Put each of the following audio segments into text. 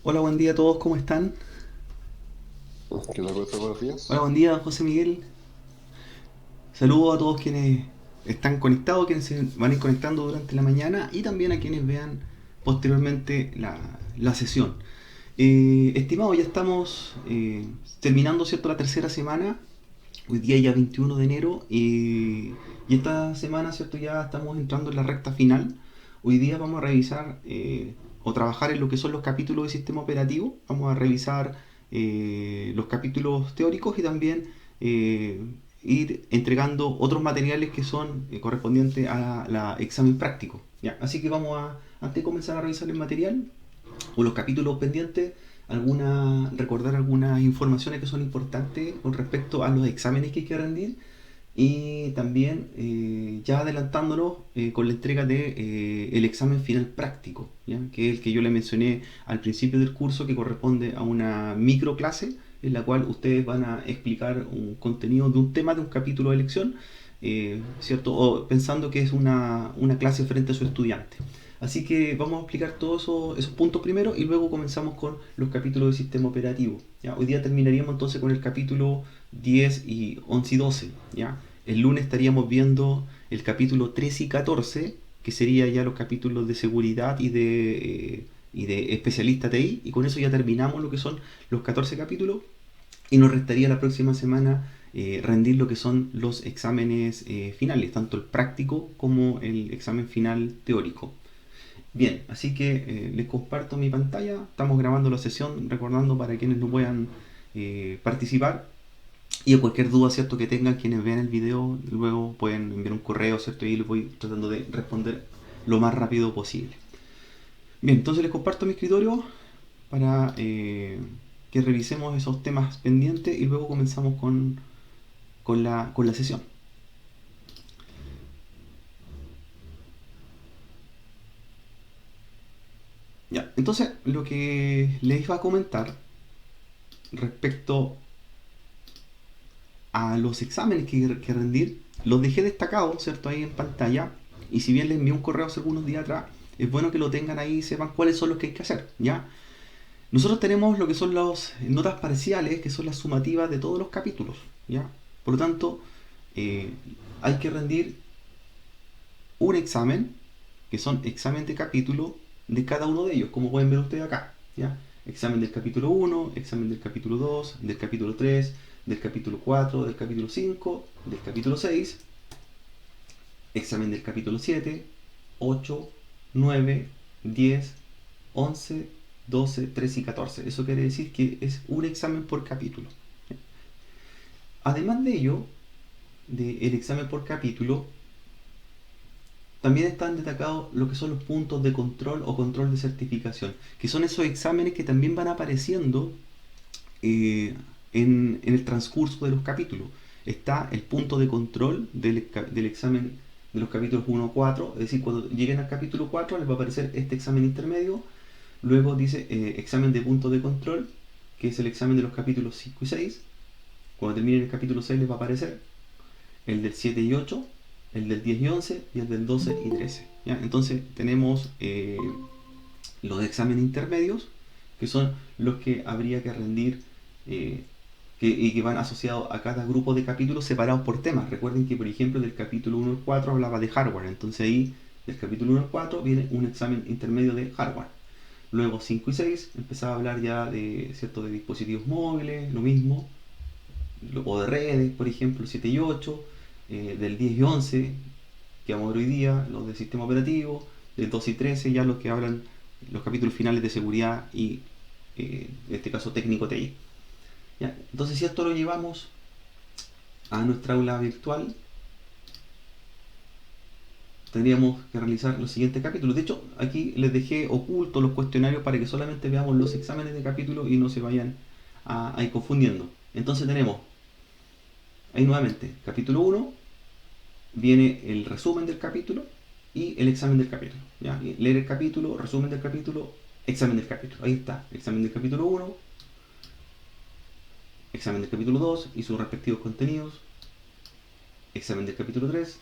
Hola, buen día a todos, ¿cómo están? ¿Qué tal, profesor? Buenos Hola, días. buen día, José Miguel. Saludos a todos quienes están conectados, quienes se van a ir conectando durante la mañana y también a quienes vean posteriormente la sesión. Estimados, ya estamos terminando, ¿cierto?, la tercera semana. Hoy día ya 21 de enero y esta semana, ¿cierto?, ya estamos entrando en la recta final. Hoy día vamos a revisar o trabajar en lo que son los capítulos de sistema operativo. Vamos a revisar los capítulos teóricos y también eh, ir entregando otros materiales que son correspondientes a la examen práctico. ¿Ya? Así que antes de comenzar a revisar el material, o los capítulos pendientes, recordar algunas informaciones que son importantes con respecto a los exámenes que hay que rendir y también ya adelantándonos con la entrega de el examen final práctico, ¿ya? Que es el que yo le mencioné al principio del curso, que corresponde a una microclase en la cual ustedes van a explicar un contenido de un tema de un capítulo de lección, ¿cierto? O pensando que es una clase frente a su estudiante. Así que vamos a explicar todos esos puntos primero y luego comenzamos con los capítulos de sistema operativo. ¿Ya? Hoy día terminaríamos entonces con el capítulo 10 y 11 y 12. ¿Ya? El lunes estaríamos viendo el capítulo 13 y 14, que sería ya los capítulos de seguridad y de especialista TI, y con eso ya terminamos lo que son los 14 capítulos y nos restaría la próxima semana rendir lo que son los exámenes finales, tanto el práctico como el examen final teórico. Bien, así que les comparto mi pantalla, estamos grabando la sesión, recordando para quienes no puedan participar y cualquier duda, ¿cierto?, que tengan quienes vean el video, luego pueden enviar un correo, ¿cierto?, y les voy tratando de responder lo más rápido posible. Bien, entonces les comparto mi escritorio para que revisemos esos temas pendientes y luego comenzamos con la sesión. Ya, entonces lo que les iba a comentar respecto a los exámenes que rendir, los dejé destacados, ¿cierto?, ahí en pantalla. Y si bien les envié un correo hace algunos días atrás, es bueno que lo tengan ahí y sepan cuáles son los que hay que hacer, ¿ya? Nosotros tenemos lo que son las notas parciales, que son las sumativas de todos los capítulos, ¿ya? Por lo tanto, eh, hay que rendir un examen, que son examen de capítulo de cada uno de ellos, como pueden ver ustedes acá, ¿ya? Examen del capítulo uno, examen del capítulo 2, del capítulo 3, del capítulo 4, del capítulo 5, del capítulo 6, examen del capítulo 7, 8, 9, 10, 11, 12, 13 y 14. Eso quiere decir que es un examen por capítulo. Además de ello, del examen por capítulo, también están destacados lo que son los puntos de control o control de certificación, que son esos exámenes que también van apareciendo eh, en el transcurso de los capítulos. Está el punto de control del examen de los capítulos uno a 4, es decir, cuando lleguen al capítulo 4 les va a aparecer este examen intermedio, luego dice examen de punto de control, que es el examen de los capítulos 5 y 6, cuando terminen el capítulo 6 les va a aparecer el del 7 y 8, el del 10 y 11 y el del 12 y 13. ¿Ya? Entonces tenemos los exámenes intermedios, que son los que habría que rendir y que van asociados a cada grupo de capítulos separados por temas. Recuerden que, por ejemplo, del capítulo 1 al 4 hablaba de hardware, entonces ahí del capítulo 1 al 4 viene un examen intermedio de hardware. Luego 5 y 6 empezaba a hablar ya de dispositivos móviles, lo mismo, o de redes, por ejemplo, 7 y 8, del 10 y 11, que vamos a ver hoy día, los del sistema operativo, del 12 y 13, ya los que hablan los capítulos finales de seguridad y, en este caso, técnico TI. ¿Ya? Entonces, si esto lo llevamos a nuestra aula virtual, tendríamos que realizar los siguientes capítulos. De hecho, aquí les dejé ocultos los cuestionarios para que solamente veamos los exámenes de capítulo y no se vayan a ir confundiendo. Entonces tenemos, ahí nuevamente, capítulo uno, viene el resumen del capítulo y el examen del capítulo. ¿Ya? Leer el capítulo, resumen del capítulo, examen del capítulo. Ahí está, examen del capítulo uno, examen del capítulo 2 y sus respectivos contenidos, examen del capítulo 3,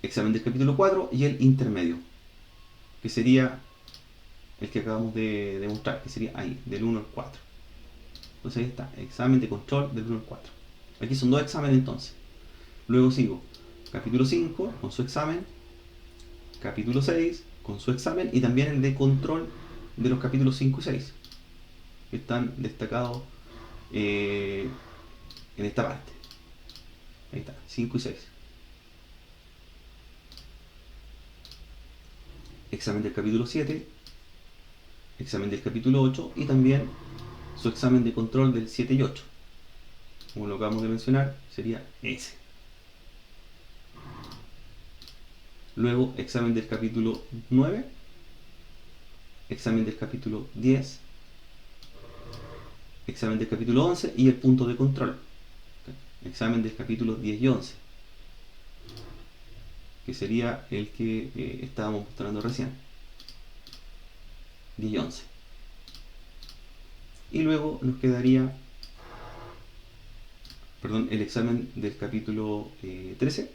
examen del capítulo 4 y el intermedio, que sería el que acabamos de demostrar, que sería ahí, del 1 al 4. Entonces ahí está, examen de control del 1 al 4. Aquí son 2 exámenes entonces. Luego sigo, capítulo 5 con su examen, capítulo 6 con su examen y también el de control de los capítulos 5 y 6. Que están destacados en esta parte. Ahí está, 5 y 6. Examen del capítulo 7, examen del capítulo 8 y también su examen de control del 7 y 8. Como lo acabamos de mencionar, sería ese. Luego, examen del capítulo 9, examen del capítulo 10, examen del capítulo 11 y el punto de control. Examen del capítulo 10 y 11, que sería el que estábamos mostrando recién. 10 y 11. Y luego nos quedaría el examen del capítulo 13,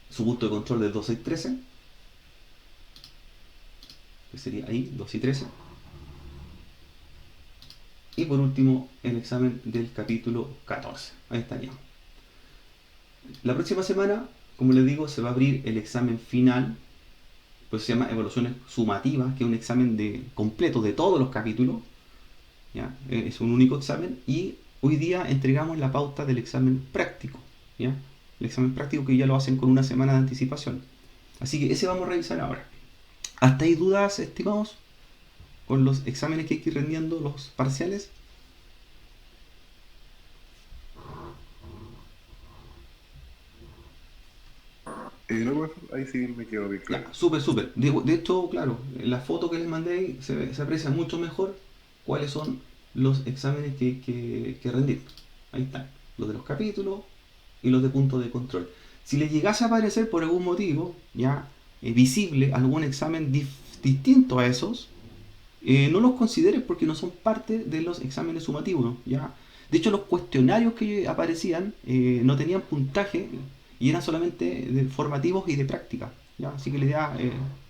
su punto de control del 12 y 13, que sería ahí, 2 y 13. Y por último, el examen del capítulo 14. Ahí estaríamos. La próxima semana, como les digo, se va a abrir el examen final, pues se llama evaluaciones sumativas, que es un examen completo de todos los capítulos. ¿Ya? Es un único examen y hoy día entregamos la pauta del examen práctico. ¿Ya? El examen práctico que ya lo hacen con una semana de anticipación. Así que ese vamos a revisar ahora. ¿Hasta hay dudas, estimados? Con los exámenes que hay que ir rendiendo, los parciales. No, profesor, ahí sí me quedó bien claro. Ya, súper. De hecho, claro, en la foto que les mandé se aprecia mucho mejor cuáles son los exámenes que hay que rendir. Ahí están, los de los capítulos y los de punto de control. Si les llegase a aparecer por algún motivo ya visible algún examen distinto a esos, no los consideres porque no son parte de los exámenes sumativos, ¿no? ¿Ya? De hecho, los cuestionarios que aparecían no tenían puntaje y eran solamente formativos y de práctica. ¿Ya? Así que la idea,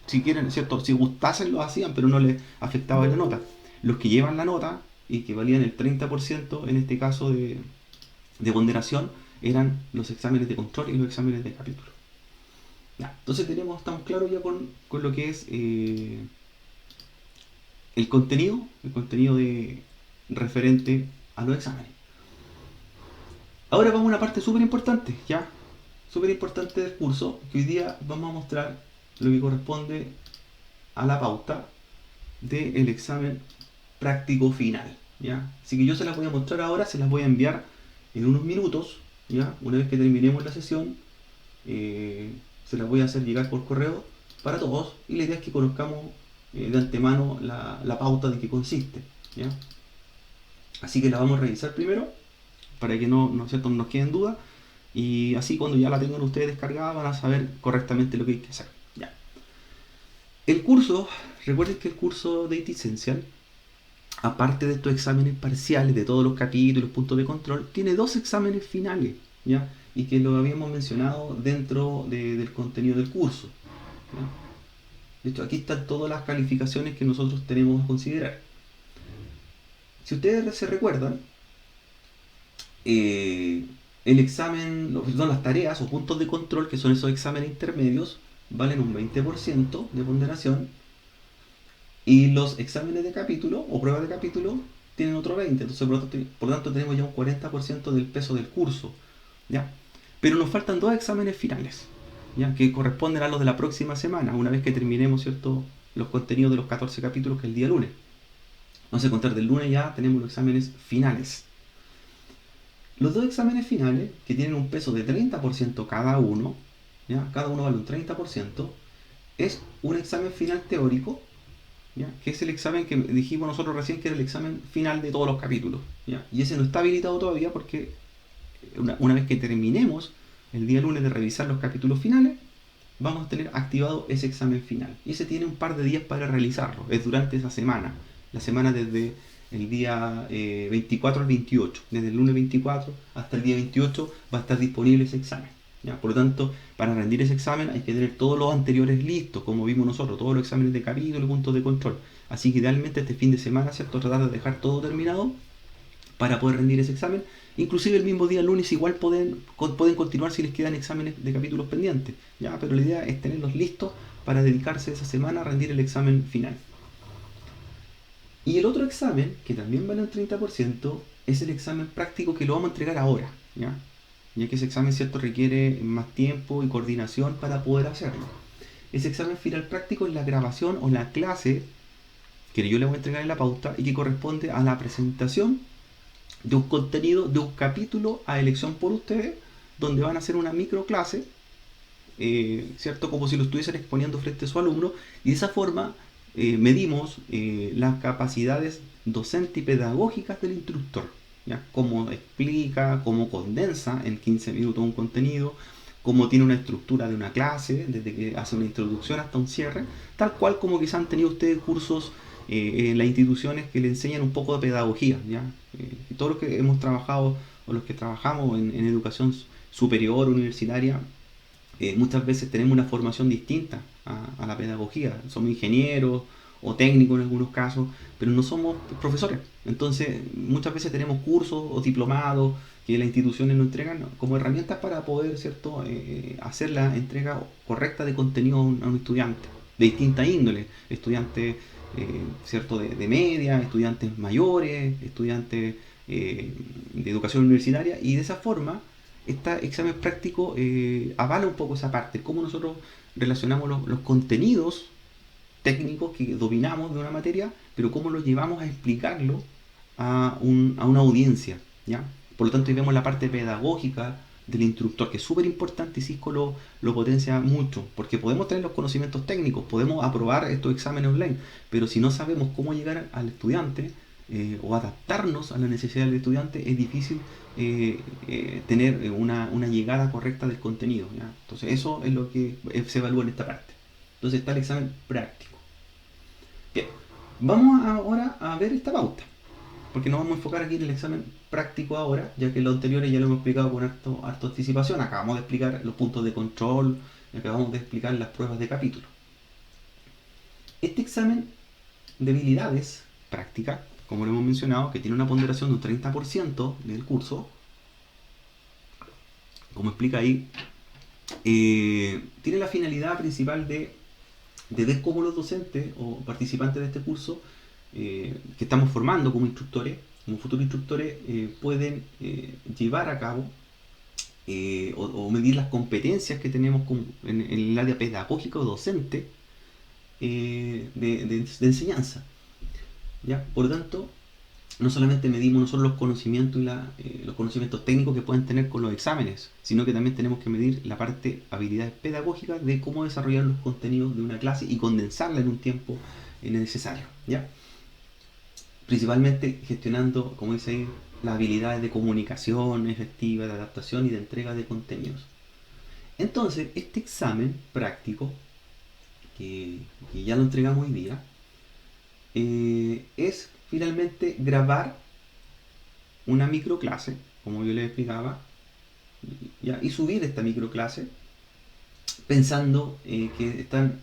si quieren, ¿cierto? Si gustasen lo hacían, pero no les afectaba la nota. Los que llevan la nota y que valían el 30% en este caso de ponderación eran los exámenes de control y los exámenes de capítulo. ¿Ya? Entonces estamos claros ya con lo que es el contenido referente a los exámenes. Ahora vamos a una parte súper importante, ¿ya? Súper importante del curso, que hoy día vamos a mostrar lo que corresponde a la pauta del examen práctico final, ¿ya? Así que yo se las voy a mostrar ahora, se las voy a enviar en unos minutos, ¿ya? Una vez que terminemos la sesión, se las voy a hacer llegar por correo para todos y la idea es que conozcamos de antemano la pauta de qué consiste, ¿ya? Así que la vamos a revisar primero para que no nos queden dudas y así cuando ya la tengan ustedes descargada van a saber correctamente lo que hay que hacer, ¿ya? El curso, recuerden que el curso de IT Essential, aparte de estos exámenes parciales de todos los capítulos, puntos de control, tiene 2 exámenes finales, ¿ya? Y que lo habíamos mencionado dentro del contenido del curso, ¿ya? De hecho, aquí están todas las calificaciones que nosotros tenemos que considerar. Si ustedes se recuerdan, el examen, las tareas o puntos de control, que son esos exámenes intermedios, valen un 20% de ponderación y los exámenes de capítulo o pruebas de capítulo tienen otro 20%. Entonces, por lo tanto, tenemos ya un 40% del peso del curso, ¿ya? Pero nos faltan 2 exámenes finales, ¿ya? Que corresponden a los de la próxima semana, una vez que terminemos, ¿cierto?, los contenidos de los 14 capítulos, que es el día lunes. Entonces, a contar del lunes ya tenemos los exámenes finales. Los 2 exámenes finales, que tienen un peso de 30% cada uno, ¿ya? Cada uno vale un 30%, es un examen final teórico, ¿ya? Que es el examen que dijimos nosotros recién que era el examen final de todos los capítulos, ¿ya? Y ese no está habilitado todavía porque una vez que terminemos el día lunes de revisar los capítulos finales, vamos a tener activado ese examen final. Y ese tiene un par de días para realizarlo. Es durante esa semana. La semana desde el día 24 al 28. Desde el lunes 24 hasta el día 28 va a estar disponible ese examen, ¿ya? Por lo tanto, para rendir ese examen hay que tener todos los anteriores listos, como vimos nosotros, todos los exámenes de capítulo y puntos de control. Así que idealmente este fin de semana, ¿cierto? Tratar de dejar todo terminado para poder rendir ese examen. Inclusive el mismo día lunes igual pueden continuar si les quedan exámenes de capítulos pendientes, ¿ya? Pero la idea es tenerlos listos para dedicarse esa semana a rendir el examen final. Y el otro examen, que también vale un 30%, es el examen práctico que lo vamos a entregar ahora, ¿ya? Ya que ese examen, ¿cierto?, requiere más tiempo y coordinación para poder hacerlo. Ese examen final práctico es la grabación o la clase que yo le voy a entregar en la pauta y que corresponde a la presentación de un contenido, de un capítulo a elección por ustedes, donde van a hacer una microclase, ¿cierto? Como si lo estuviesen exponiendo frente a su alumno, y de esa forma medimos las capacidades docentes y pedagógicas del instructor, ¿ya? Cómo explica, cómo condensa en 15 minutos un contenido, cómo tiene una estructura de una clase, desde que hace una introducción hasta un cierre, tal cual como quizás han tenido ustedes cursos en las instituciones que le enseñan un poco de pedagogía, ¿ya? Y todos los que hemos trabajado o los que trabajamos en educación superior, universitaria, muchas veces tenemos una formación distinta a la pedagogía. Somos ingenieros o técnicos en algunos casos, pero no somos profesores. Entonces, muchas veces tenemos cursos o diplomados que las instituciones nos entregan como herramientas para poder, ¿cierto?, hacer la entrega correcta de contenido a un estudiante de distinta índole, estudiantes ¿cierto?, de media, estudiantes mayores, estudiantes de educación universitaria, y de esa forma este examen práctico avala un poco esa parte, cómo nosotros relacionamos los contenidos técnicos que dominamos de una materia, pero cómo los llevamos a explicarlo a una audiencia, ¿ya? Por lo tanto, ahí vemos la parte pedagógica del instructor, que es súper importante, y Cisco lo potencia mucho, porque podemos tener los conocimientos técnicos, podemos aprobar estos exámenes online, pero si no sabemos cómo llegar al estudiante o adaptarnos a las necesidades del estudiante, es difícil tener una llegada correcta del contenido, ¿ya? Entonces eso es lo que se evalúa en esta parte. Entonces está el examen práctico. Bien, vamos ahora a ver esta pauta, porque nos vamos a enfocar aquí en el examen práctico ahora, ya que lo anterior ya lo hemos explicado con harta anticipación. Acabamos de explicar los puntos de control, acabamos de explicar las pruebas de capítulo. Este examen de habilidades prácticas, como lo hemos mencionado, que tiene una ponderación de un 30% del curso, como explica ahí, tiene la finalidad principal de ver cómo los docentes o participantes de este curso que estamos formando como instructores, como futuros instructores, pueden llevar a cabo o medir las competencias que tenemos en el área pedagógica o docente de enseñanza, ¿ya? Por lo tanto, no solamente medimos nosotros los conocimientos y los conocimientos técnicos que pueden tener con los exámenes, sino que también tenemos que medir la parte habilidades pedagógicas de cómo desarrollar los contenidos de una clase y condensarla en un tiempo necesario, ¿ya? Principalmente gestionando, como dice ahí, las habilidades de comunicación efectiva, de adaptación y de entrega de contenidos. Entonces, este examen práctico, que ya lo entregamos hoy día, es finalmente grabar una microclase, como yo les explicaba, ¿ya? Y subir esta microclase pensando que están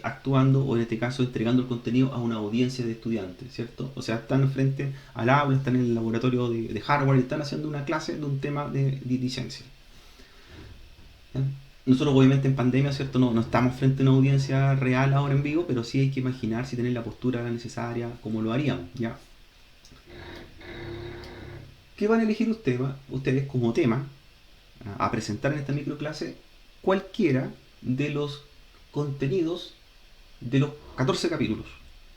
actuando, o en este caso entregando el contenido a una audiencia de estudiantes, ¿cierto? O sea, están frente al aula, están en el laboratorio de hardware y están haciendo una clase de un tema de licencia. Nosotros obviamente en pandemia, ¿cierto? No estamos frente a una audiencia real ahora en vivo, pero sí hay que imaginar si tener la postura necesaria, como lo haríamos, ¿ya? ¿Qué van a elegir ustedes como tema a presentar en esta microclase? Cualquiera de los contenidos de los 14 capítulos,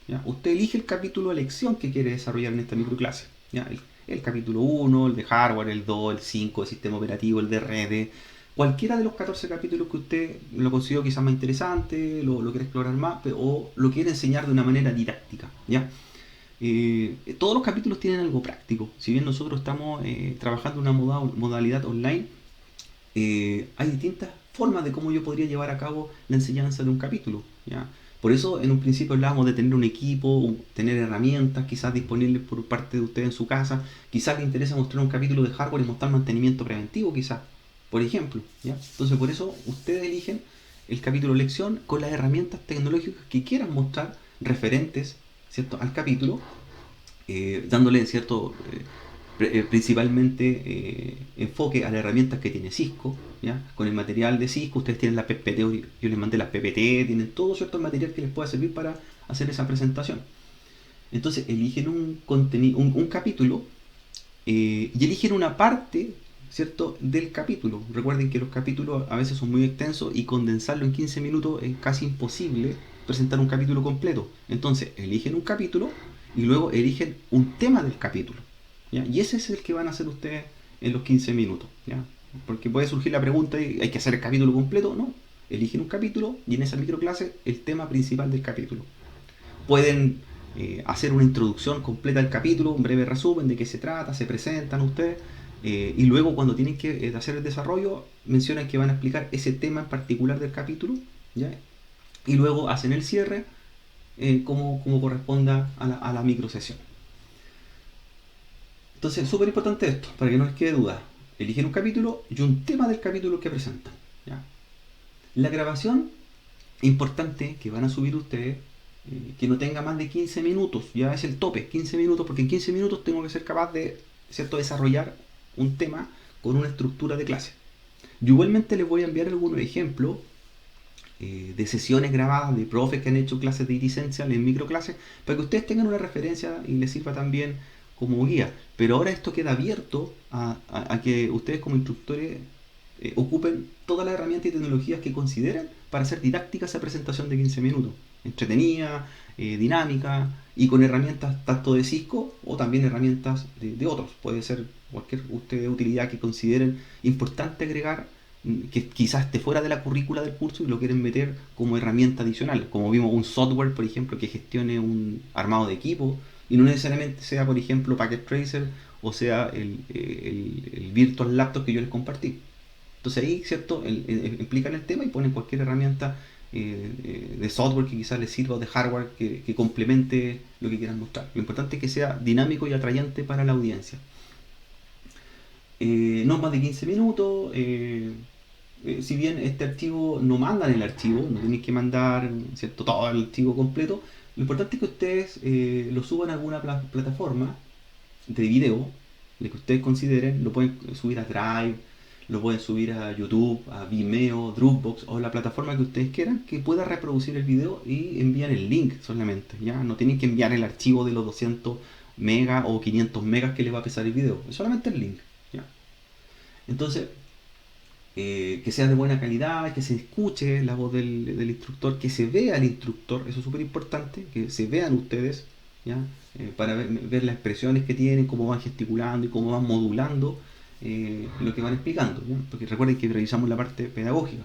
¿ya? Usted elige el capítulo a elección que quiere desarrollar en esta microclase, ¿ya? El capítulo 1, el de hardware, el 2, el 5, el sistema operativo, el de redes. Cualquiera de los 14 capítulos que usted lo considera quizás más interesante, lo quiere explorar más, o lo quiere enseñar de una manera didáctica, ¿ya? Todos los capítulos tienen algo práctico. Si bien nosotros estamos trabajando en una modalidad online, hay distintas formas de cómo yo podría llevar a cabo la enseñanza de un capítulo, ¿ya? Por eso en un principio hablábamos de tener un equipo, tener herramientas quizás disponibles por parte de usted en su casa. Quizás le interesa mostrar un capítulo de hardware y mostrar mantenimiento preventivo, quizás, por ejemplo, ¿ya? Entonces por eso ustedes eligen el capítulo lección con las herramientas tecnológicas que quieran mostrar referentes, ¿cierto?, al capítulo, dándole cierto principalmente enfoque a las herramientas que tiene Cisco, ¿ya? Con el material de Cisco, ustedes tienen la PPT, yo les mandé las PPT, tienen todo cierto material que les pueda servir para hacer esa presentación. Entonces eligen un contenido, un capítulo, y eligen una parte, ¿cierto?, del capítulo. Recuerden que los capítulos a veces son muy extensos y condensarlo en 15 minutos es casi imposible presentar un capítulo completo. Entonces eligen un capítulo y luego eligen un tema del capítulo, ¿ya? Y ese es el que van a hacer ustedes en los 15 minutos, ¿ya? Porque puede surgir la pregunta, ¿hay que hacer el capítulo completo? No, eligen un capítulo y en esa microclase el tema principal del capítulo. Pueden hacer una introducción completa al capítulo, un breve resumen de qué se trata, se presentan ustedes, y luego cuando tienen que hacer el desarrollo mencionan que van a explicar ese tema en particular del capítulo, ¿ya? Y luego hacen el cierre como corresponda a la microsesión. Entonces, súper importante esto, para que no les quede duda. Eligen un capítulo y un tema del capítulo que presentan, ¿ya? La grabación, importante que van a subir ustedes, que no tenga más de 15 minutos, ya es el tope, 15 minutos, porque en 15 minutos tengo que ser capaz de, ¿cierto?, desarrollar un tema con una estructura de clase. Yo igualmente les voy a enviar algunos ejemplos de sesiones grabadas de profes que han hecho clases de IT Essential en microclases, para que ustedes tengan una referencia y les sirva también como guía. Pero ahora esto queda abierto a que ustedes como instructores ocupen todas las herramientas y tecnologías que consideren para hacer didáctica esa presentación de 15 minutos. Entretenida, dinámica y con herramientas tanto de Cisco o también herramientas de otros. Puede ser cualquier utilidad que consideren importante agregar, que quizás esté fuera de la currícula del curso y lo quieren meter como herramienta adicional, como vimos un software, por ejemplo, que gestione un armado de equipo y no necesariamente sea, por ejemplo, Packet Tracer o sea el Virtual Laptop que yo les compartí. Entonces ahí, ¿cierto?, implican el tema y ponen cualquier herramienta de software que quizás les sirva o de hardware que complemente lo que quieran mostrar. Lo importante es que sea dinámico y atrayente para la audiencia. No más de 15 minutos. Si bien este archivo no mandan el archivo, no tienen que mandar, ¿cierto?, todo el archivo completo, lo importante es que ustedes lo suban a alguna plataforma de video, de que ustedes consideren. Lo pueden subir a Drive, lo pueden subir a YouTube, a Vimeo, Dropbox o la plataforma que ustedes quieran, que pueda reproducir el video y envían el link solamente, ¿ya? No tienen que enviar el archivo de los 200 megas o 500 megas que les va a pesar el video, es solamente el link, ¿ya? Entonces, que sea de buena calidad, que se escuche la voz del instructor, que se vea el instructor, eso es súper importante, que se vean ustedes, ¿ya? Para ver las expresiones que tienen, cómo van gesticulando y cómo van modulando lo que van explicando, ¿ya? Porque recuerden que revisamos la parte pedagógica.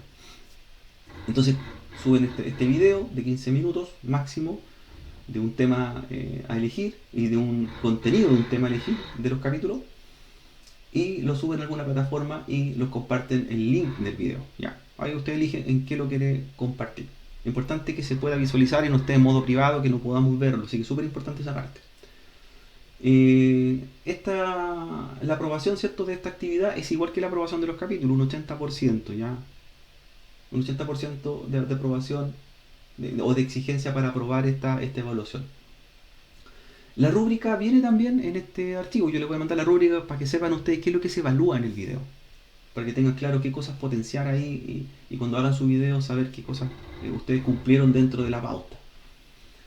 Entonces suben este video de 15 minutos máximo de un tema a elegir y de un contenido de un tema a elegir de los capítulos, y lo suben a alguna plataforma y los comparten el link del video, ¿ya? Ahí usted elige en qué lo quiere compartir. Lo importante es que se pueda visualizar y no esté en modo privado, que no podamos verlo, así que es súper importante esa parte. La aprobación, ¿cierto?, de esta actividad es igual que la aprobación de los capítulos, un 80%, ¿ya? Un 80% de aprobación o de exigencia para aprobar esta evaluación. La rúbrica viene también en este archivo. Yo les voy a mandar la rúbrica para que sepan ustedes qué es lo que se evalúa en el video, para que tengan claro qué cosas potenciar ahí y cuando hagan su video saber qué cosas ustedes cumplieron dentro de la pauta.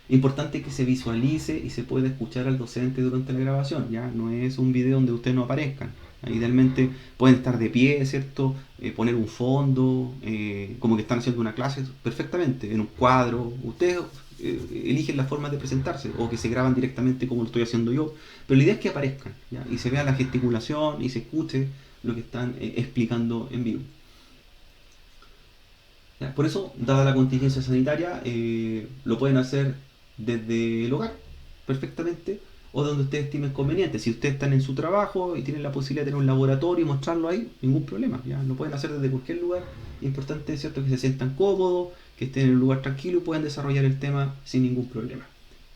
Importante que se visualice y se pueda escuchar al docente durante la grabación, ¿ya? No es un video donde ustedes no aparezcan. Idealmente pueden estar de pie, ¿cierto? Poner un fondo, como que están haciendo una clase perfectamente, en un cuadro. Ustedes eligen las formas de presentarse, o que se graban directamente como lo estoy haciendo yo, pero la idea es que aparezcan, ¿ya? Y se vea la gesticulación y se escuche lo que están explicando en vivo. ¿Ya? Por eso, dada la contingencia sanitaria, lo pueden hacer desde el hogar perfectamente, o donde ustedes estimen conveniente. Si ustedes están en su trabajo y tienen la posibilidad de tener un laboratorio y mostrarlo ahí, ningún problema, ¿ya? Lo pueden hacer desde cualquier lugar. Importante es, ¿cierto?, que se sientan cómodos, que estén en un lugar tranquilo y puedan desarrollar el tema sin ningún problema.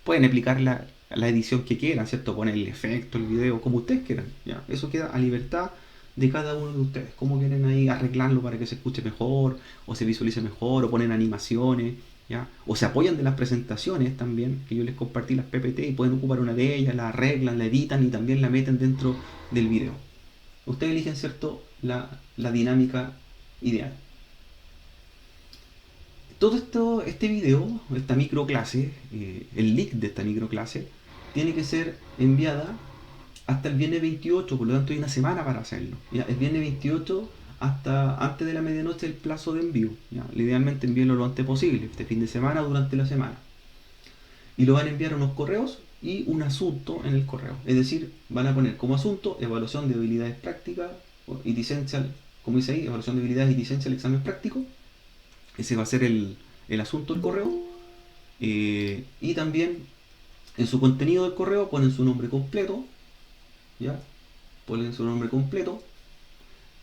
Pueden aplicar la edición que quieran, ¿cierto?, poner el efecto, el video, como ustedes quieran, ¿ya? Eso queda a libertad de cada uno de ustedes. Cómo quieren ahí arreglarlo para que se escuche mejor, o se visualice mejor, o ponen animaciones, ¿ya? O se apoyan de las presentaciones también, que yo les compartí las PPT y pueden ocupar una de ellas, la arreglan, la editan y también la meten dentro del video. Ustedes eligen, ¿cierto?, la dinámica ideal. Todo esto, este video, esta microclase, el link de esta microclase, tiene que ser enviada hasta el viernes 28, por lo tanto hay una semana para hacerlo. ¿Ya? El viernes 28 hasta antes de la medianoche el plazo de envío. ¿Ya? Idealmente envíenlo lo antes posible, este fin de semana o durante la semana. Y lo van a enviar a unos correos y un asunto en el correo. Es decir, van a poner como asunto evaluación de habilidades prácticas y licencia, como dice ahí, evaluación de habilidades y licencia al examen práctico. Ese va a ser el asunto del correo. Y también en su contenido del correo ponen su nombre completo. ¿Ya? Ponen su nombre completo.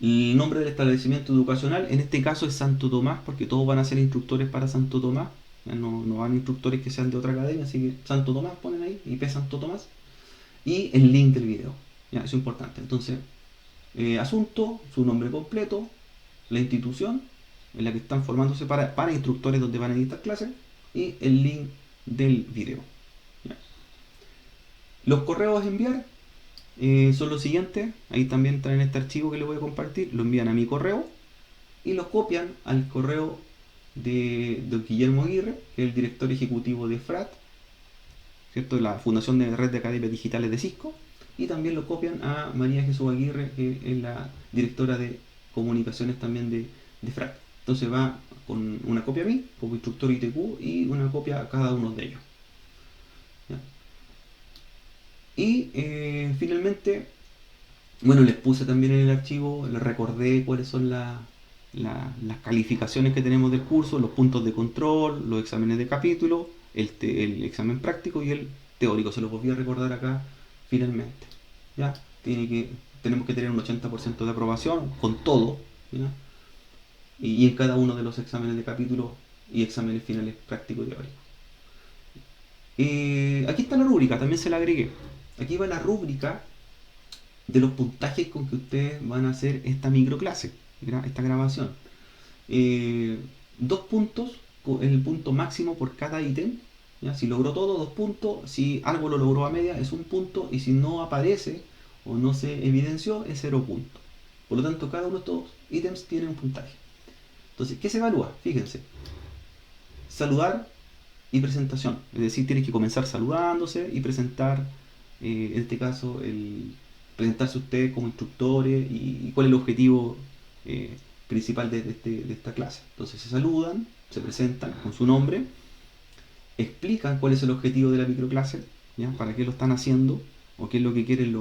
El nombre del establecimiento educacional, en este caso es Santo Tomás, porque todos van a ser instructores para Santo Tomás. No van instructores que sean de otra academia, así que Santo Tomás ponen ahí, IP Santo Tomás. Y el link del video. ¿Ya? Eso es importante. Entonces, asunto, su nombre completo, la institución en la que están formándose para instructores donde van a dictar clases y el link del video. ¿Ya? Los correos a enviar son los siguientes. Ahí también traen este archivo que les voy a compartir. Lo envían a mi correo y lo copian al correo de don Guillermo Aguirre, que es el director ejecutivo de FRAT, ¿cierto?, la Fundación de Red de Academias Digitales de Cisco, y también lo copian a María Jesús Aguirre, que es la directora de comunicaciones también de FRAT. Entonces va con una copia a mí, como instructor ITQ, y una copia a cada uno de ellos. ¿Ya? Y finalmente, bueno, les puse también en el archivo, les recordé cuáles son las calificaciones que tenemos del curso, los puntos de control, los exámenes de capítulo, el examen práctico y el teórico. Se los volví a recordar acá finalmente. ¿Ya? Tenemos que tener un 80% de aprobación con todo, ¿ya? Y en cada uno de los exámenes de capítulo y exámenes finales práctico y teórico. Aquí está la rúbrica, también se la agregué. Aquí va la rúbrica de los puntajes con que ustedes van a hacer esta microclase, esta grabación. 2 puntos, el punto máximo por cada ítem. ¿Ya? Si logró todo, 2 puntos. Si algo lo logró a media, es 1 punto. Y si no aparece o no se evidenció, es 0 puntos. Por lo tanto, cada uno de estos ítems tiene un puntaje. Entonces, ¿qué se evalúa? Fíjense. Saludar y presentación. Es decir, tienes que comenzar saludándose y presentar, en este caso, presentarse ustedes como instructores y cuál es el objetivo principal de esta clase. Entonces se saludan, se presentan con su nombre, explican cuál es el objetivo de la microclase, ¿ya? Para qué lo están haciendo o qué es lo que quieren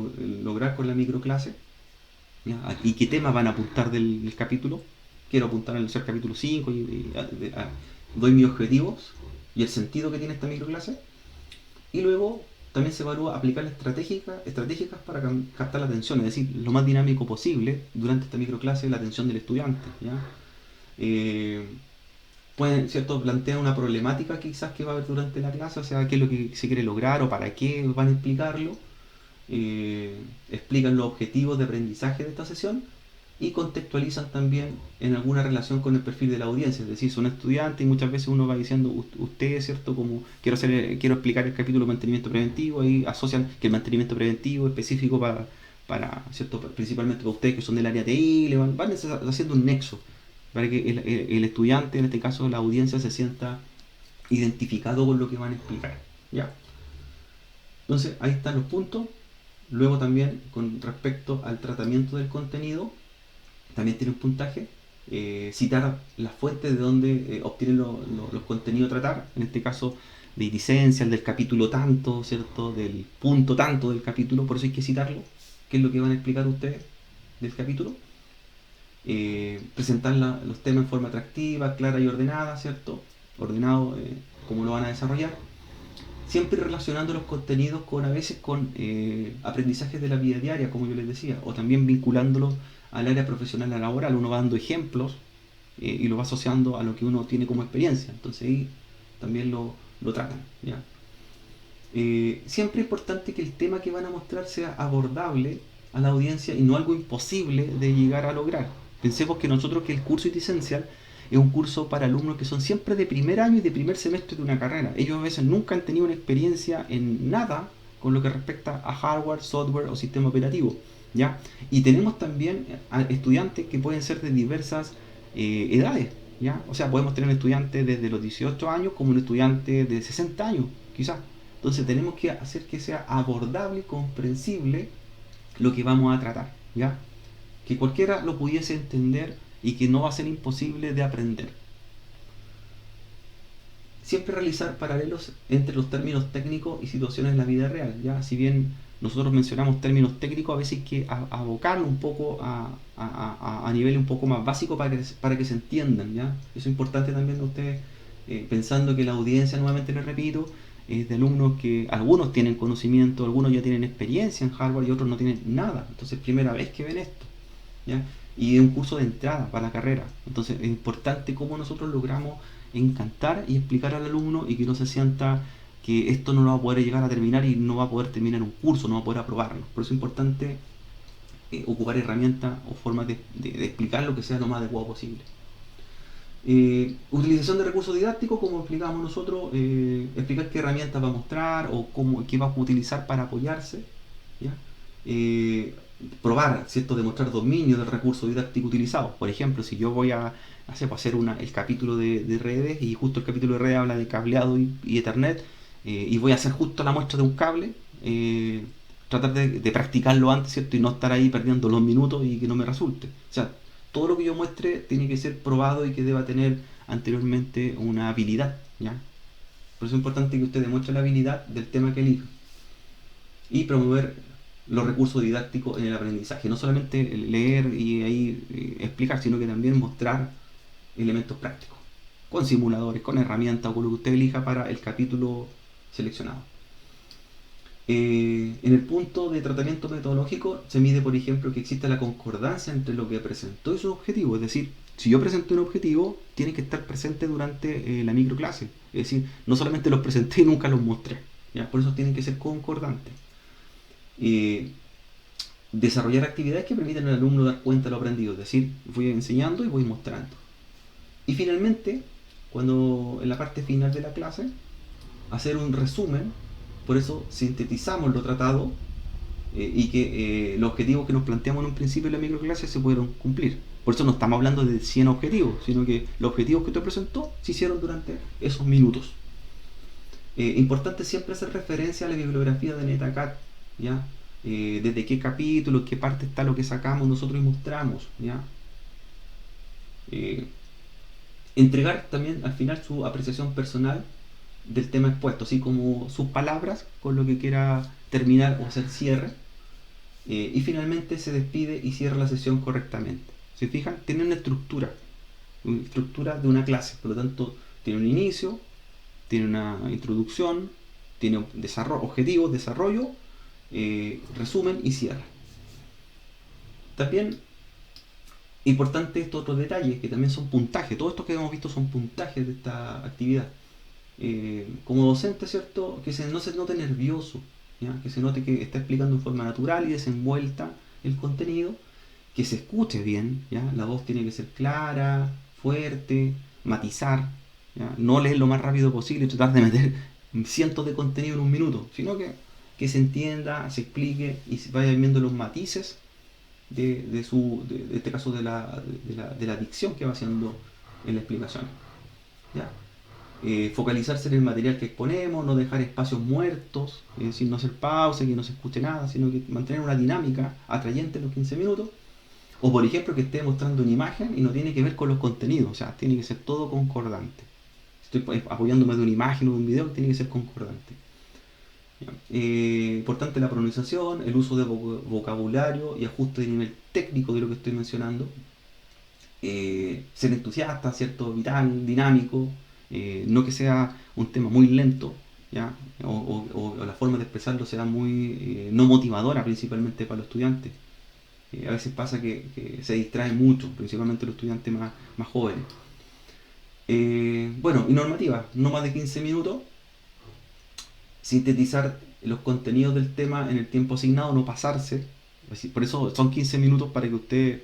lograr con la microclase, ¿ya? Y qué temas van a apuntar del capítulo. Quiero apuntar al capítulo 5 y doy mis objetivos y el sentido que tiene esta microclase. Y luego también se evalúa aplicar estratégicas para captar la atención, es decir, lo más dinámico posible durante esta microclase la atención del estudiante. ¿Ya? Pueden, ¿cierto?, plantear una problemática quizás que va a haber durante la clase, o sea, qué es lo que se quiere lograr o para qué van a explicarlo. Explican los objetivos de aprendizaje de esta sesión y contextualizan también en alguna relación con el perfil de la audiencia, es decir, son estudiantes y muchas veces uno va diciendo, usted, ¿cierto?, como quiero explicar el capítulo de mantenimiento preventivo, ahí asocian que el mantenimiento preventivo es específico para ¿cierto?, principalmente para ustedes que son del área TI, van haciendo un nexo para que el estudiante, en este caso la audiencia, se sienta identificado con lo que van a explicar. ¿Ya? Entonces, ahí están los puntos. Luego también, con respecto al tratamiento del contenido, también tiene un puntaje. Citar las fuentes de donde obtienen los contenidos a tratar, en este caso de licencia, del capítulo tanto, ¿cierto?, del punto tanto del capítulo, por eso hay que citarlo, qué es lo que van a explicar ustedes del capítulo. Presentar los temas en forma atractiva, clara y ordenada, ¿cierto? Ordenado, cómo lo van a desarrollar. Siempre relacionando los contenidos a veces con aprendizajes de la vida diaria, como yo les decía, o también vinculándolos al área profesional, a laboral. Uno va dando ejemplos y lo va asociando a lo que uno tiene como experiencia. Entonces ahí también lo tratan, ¿ya? Siempre es importante que el tema que van a mostrar sea abordable a la audiencia y no algo imposible de llegar a lograr. Pensemos que nosotros, que el curso IT Essential es un curso para alumnos que son siempre de primer año y de primer semestre de una carrera. Ellos a veces nunca han tenido una experiencia en nada con lo que respecta a hardware, software o sistema operativo, ¿ya? Y tenemos también estudiantes que pueden ser de diversas edades, ¿ya? O sea, podemos tener estudiantes desde los 18 años como un estudiante de 60 años, quizás. Entonces tenemos que hacer que sea abordable, comprensible lo que vamos a tratar, ¿ya? Que cualquiera lo pudiese entender y que no va a ser imposible de aprender. Siempre realizar paralelos entre los términos técnicos y situaciones en la vida real, ¿ya? Si bien nosotros mencionamos términos técnicos, a veces hay que abocarlo un poco a nivel un poco más básico para que se entiendan, ¿ya? Eso es importante también de ustedes, pensando que la audiencia, nuevamente les repito, es de alumnos que algunos tienen conocimiento, algunos ya tienen experiencia en hardware y otros no tienen nada. Entonces, primera vez que ven esto, ¿ya? Y es un curso de entrada para la carrera. Entonces, es importante cómo nosotros logramos encantar y explicar al alumno y que no se sienta que esto no lo va a poder llegar a terminar y no va a poder terminar un curso, no va a poder aprobarlo. Por eso es importante ocupar herramientas o formas de explicar lo que sea lo más adecuado posible. Utilización de recursos didácticos, como explicábamos nosotros, explicar qué herramientas va a mostrar o qué va a utilizar para apoyarse, ¿ya? Probar, ¿cierto? Demostrar dominio del recurso didáctico utilizado. Por ejemplo, si yo voy a hacer el capítulo de redes y justo el capítulo de redes habla de cableado y Ethernet, y voy a hacer justo la muestra de un cable, tratar de practicarlo antes, ¿cierto? Y no estar ahí perdiendo los minutos y que no me resulte. O sea, todo lo que yo muestre tiene que ser probado y que deba tener anteriormente una habilidad, ¿ya? Por eso es importante que usted demuestre la habilidad del tema que elija y promover los recursos didácticos en el aprendizaje. No solamente leer y ahí explicar, sino que también mostrar elementos prácticos, con simuladores, con herramientas o con lo que usted elija para el capítulo seleccionado. En el punto de tratamiento metodológico se mide, por ejemplo, que exista la concordancia entre lo que presentó y su objetivo. Es decir, si yo presenté un objetivo, tiene que estar presente durante la microclase. Es decir, no solamente los presenté y nunca los mostré, ¿ya? Por eso tienen que ser concordantes. Desarrollar actividades que permiten al alumno dar cuenta de lo aprendido. Es decir, voy enseñando y voy mostrando. Y finalmente, cuando en la parte final de la clase, hacer un resumen. Por eso sintetizamos lo tratado y que los objetivos que nos planteamos en un principio de la microclase se pudieron cumplir. Por eso no estamos hablando de 100 objetivos, sino que los objetivos que usted presentó se hicieron durante esos minutos. Importante siempre hacer referencia a la bibliografía de NetAcad, ¿ya? Desde qué capítulo, qué parte está lo que sacamos nosotros y mostramos, ¿ya? Entregar también al final su apreciación personal del tema expuesto, así como sus palabras con lo que quiera terminar o hacer cierre, y finalmente se despide y cierra la sesión correctamente. ¿Se fijan? Tiene una estructura de una clase, por lo tanto tiene un inicio, tiene una introducción, tiene objetivos, desarrollo, resumen y cierre. También importante estos otros detalles que también son puntajes. Todo esto que hemos visto son puntajes de esta actividad. Como docente, ¿cierto? Que no se note nervioso, ¿ya? Que se note que está explicando en forma natural y desenvuelta el contenido, que se escuche bien, ¿ya? La voz tiene que ser clara, fuerte, matizar, ¿ya? No leer lo más rápido posible y tratar de meter cientos de contenido en un minuto, sino que se entienda, se explique y se vayan viendo los matices de este caso de la dicción que va haciendo en la explicación, ¿ya? Focalizarse en el material que exponemos, no dejar espacios muertos, es decir, no hacer pausa, que no se escuche nada, sino que mantener una dinámica atrayente en los 15 minutos. O por ejemplo que esté mostrando una imagen y no tiene que ver con los contenidos, o sea, tiene que ser todo concordante. Estoy apoyándome de una imagen o de un video que tiene que ser concordante. Importante la pronunciación, el uso de vocabulario y ajuste de nivel técnico de lo que estoy mencionando. Ser entusiasta, ¿cierto? Vital, dinámico. No que sea un tema muy lento, ¿ya? O la forma de expresarlo sea muy no motivadora, principalmente para los estudiantes. A veces pasa que se distrae mucho, principalmente los estudiantes más jóvenes. Bueno, y normativa, no más de 15 minutos. Sintetizar los contenidos del tema en el tiempo asignado, no pasarse, Por eso son 15 minutos para que usted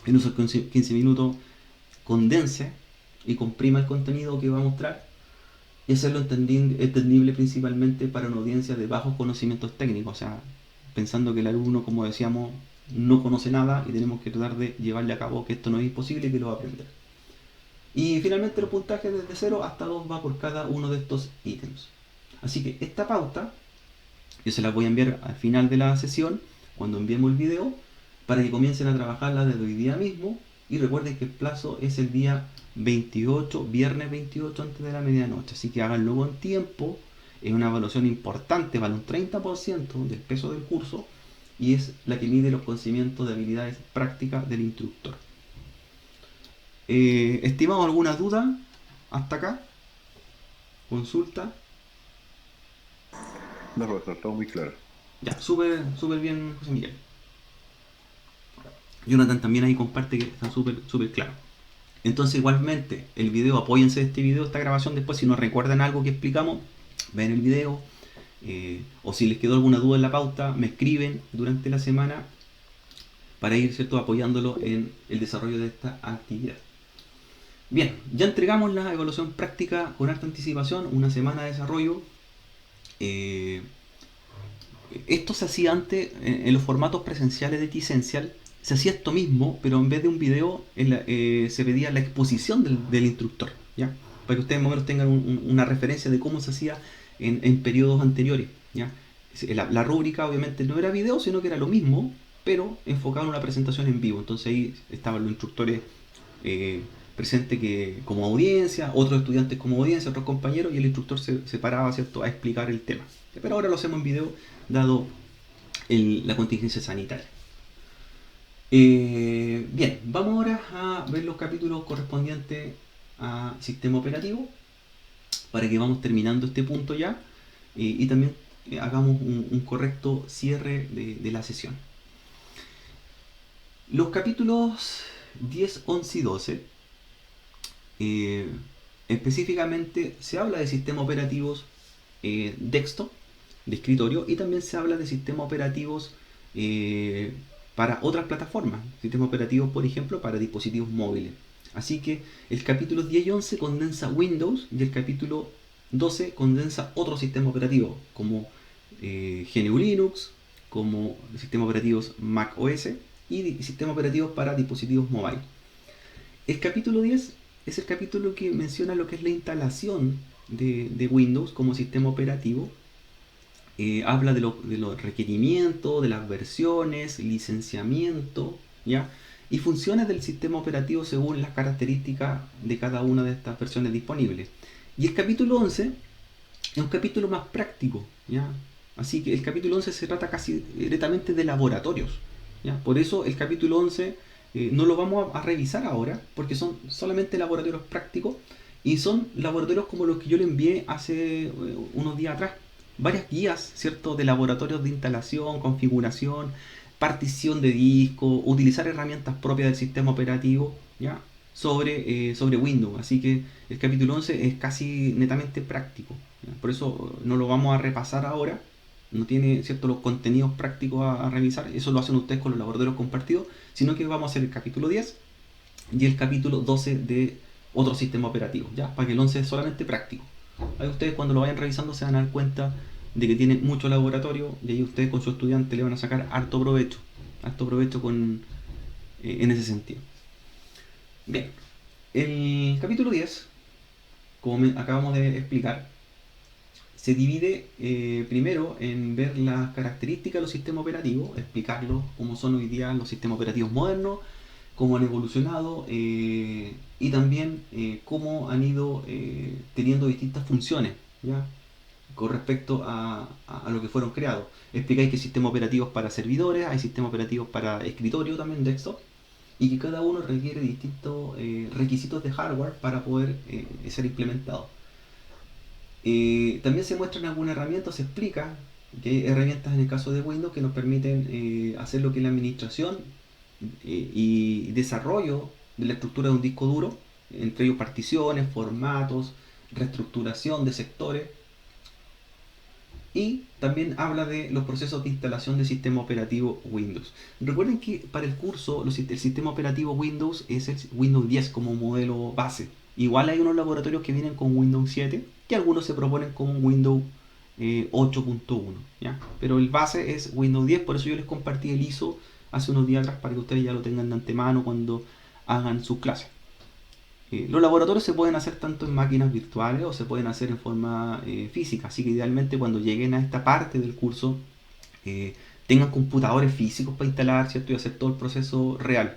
en esos 15 minutos condense y comprima el contenido que va a mostrar y hacerlo entendible principalmente para una audiencia de bajos conocimientos técnicos, o sea, pensando que el alumno, como decíamos, no conoce nada y tenemos que tratar de llevarle a cabo que esto no es imposible y que lo va a aprender. Y finalmente los puntajes desde 0 hasta 2 va por cada uno de estos ítems. Así que esta pauta yo se las voy a enviar al final de la sesión, cuando enviemos el video, para que comiencen a trabajarla desde hoy día mismo. Y recuerden que el plazo es el día 28, viernes 28 antes de la medianoche. Así que háganlo con tiempo. Es una evaluación importante, vale un 30% del peso del curso y es la que mide los conocimientos de habilidades prácticas del instructor. Estimado, ¿alguna duda hasta acá? ¿Consulta? No, profesor, todo muy claro. Ya, súper bien, José Miguel. Jonathan también ahí comparte que está súper claro. Entonces, igualmente, el video, apóyense de este video, esta grabación. Después, si no recuerdan algo que explicamos, ven el video. O si les quedó alguna duda en la pauta, me escriben durante la semana para ir, ¿cierto?, apoyándolo en el desarrollo de esta actividad. Bien, ya entregamos la evaluación práctica con alta anticipación, una semana de desarrollo. Esto se hacía antes en los formatos presenciales de T-Essential. Se hacía esto mismo, pero en vez de un video se pedía la exposición del instructor, ¿ya? Para que ustedes más o menos tengan una referencia de cómo se hacía en periodos anteriores, ¿ya? La rúbrica obviamente no era video, sino que era lo mismo, pero enfocado en una presentación en vivo. Entonces ahí estaban los instructores presentes como audiencia, otros estudiantes como audiencia, otros compañeros, y el instructor se paraba, ¿cierto?, a explicar el tema. Pero ahora lo hacemos en video, dado la contingencia sanitaria. Bien, vamos ahora a ver los capítulos correspondientes a sistema operativo, para que vamos terminando este punto ya, y también hagamos un correcto cierre de la sesión. Los capítulos 10, 11 y 12 específicamente se habla de sistemas operativos desktop, de escritorio, y también se habla de sistemas operativos para otras plataformas, sistemas operativos, por ejemplo, para dispositivos móviles. Así que el capítulo 10 y 11 condensa Windows, y el capítulo 12 condensa otros sistemas operativos como GNU Linux, como sistemas operativos Mac OS y sistemas operativos para dispositivos mobile. El capítulo 10 es el capítulo que menciona lo que es la instalación de Windows como sistema operativo. Habla de los requerimientos, de las versiones, licenciamiento, ¿ya?, y funciones del sistema operativo según las características de cada una de estas versiones disponibles. Y el capítulo 11 es un capítulo más práctico, ¿ya? Así que el capítulo 11 se trata casi directamente de laboratorios, ¿ya? Por eso el capítulo 11 no lo vamos a revisar ahora, porque son solamente laboratorios prácticos, y son laboratorios como los que yo le envié hace unos días atrás. Varias guías, ¿cierto?, de laboratorios de instalación, configuración, partición de disco, utilizar herramientas propias del sistema operativo, ¿ya?, sobre Windows. Así que el capítulo 11 es casi netamente práctico, ¿ya? Por eso no lo vamos a repasar ahora. No tiene, ¿cierto?, los contenidos prácticos a revisar. Eso lo hacen ustedes con los laboratorios compartidos, sino que vamos a hacer el capítulo 10 y el capítulo 12 de otro sistema operativo, ¿ya?, para que el 11 es solamente práctico. Ahí ustedes, cuando lo vayan revisando, se van a dar cuenta de que tiene mucho laboratorio, y ahí ustedes con su estudiante le van a sacar harto provecho en ese sentido. Bien, el capítulo 10, como acabamos de explicar, se divide primero en ver las características de los sistemas operativos, explicarlos cómo son hoy día los sistemas operativos modernos, cómo han evolucionado, y también cómo han ido teniendo distintas funciones, ¿ya?, con respecto a lo que fueron creados. Explicáis que hay sistemas operativos para servidores, hay sistemas operativos para escritorio también, desktop, y que cada uno requiere distintos requisitos de hardware para poder ser implementado. También se muestran algunas herramientas, se explica que hay herramientas en el caso de Windows que nos permiten hacer lo que es la administración y desarrollo de la estructura de un disco duro, entre ellos particiones, formatos, reestructuración de sectores. Y también habla de los procesos de instalación del sistema operativo Windows. Recuerden que para el curso el sistema operativo Windows es el Windows 10 como modelo base. Igual hay unos laboratorios que vienen con Windows 7 y algunos se proponen con Windows 8.1, ¿ya? Pero el base es Windows 10, por eso yo les compartí el ISO hace unos días atrás para que ustedes ya lo tengan de antemano cuando hagan sus clases. Los laboratorios se pueden hacer tanto en máquinas virtuales o se pueden hacer en forma física, así que idealmente cuando lleguen a esta parte del curso tengan computadores físicos para instalar, ¿cierto? Y hacer todo el proceso real.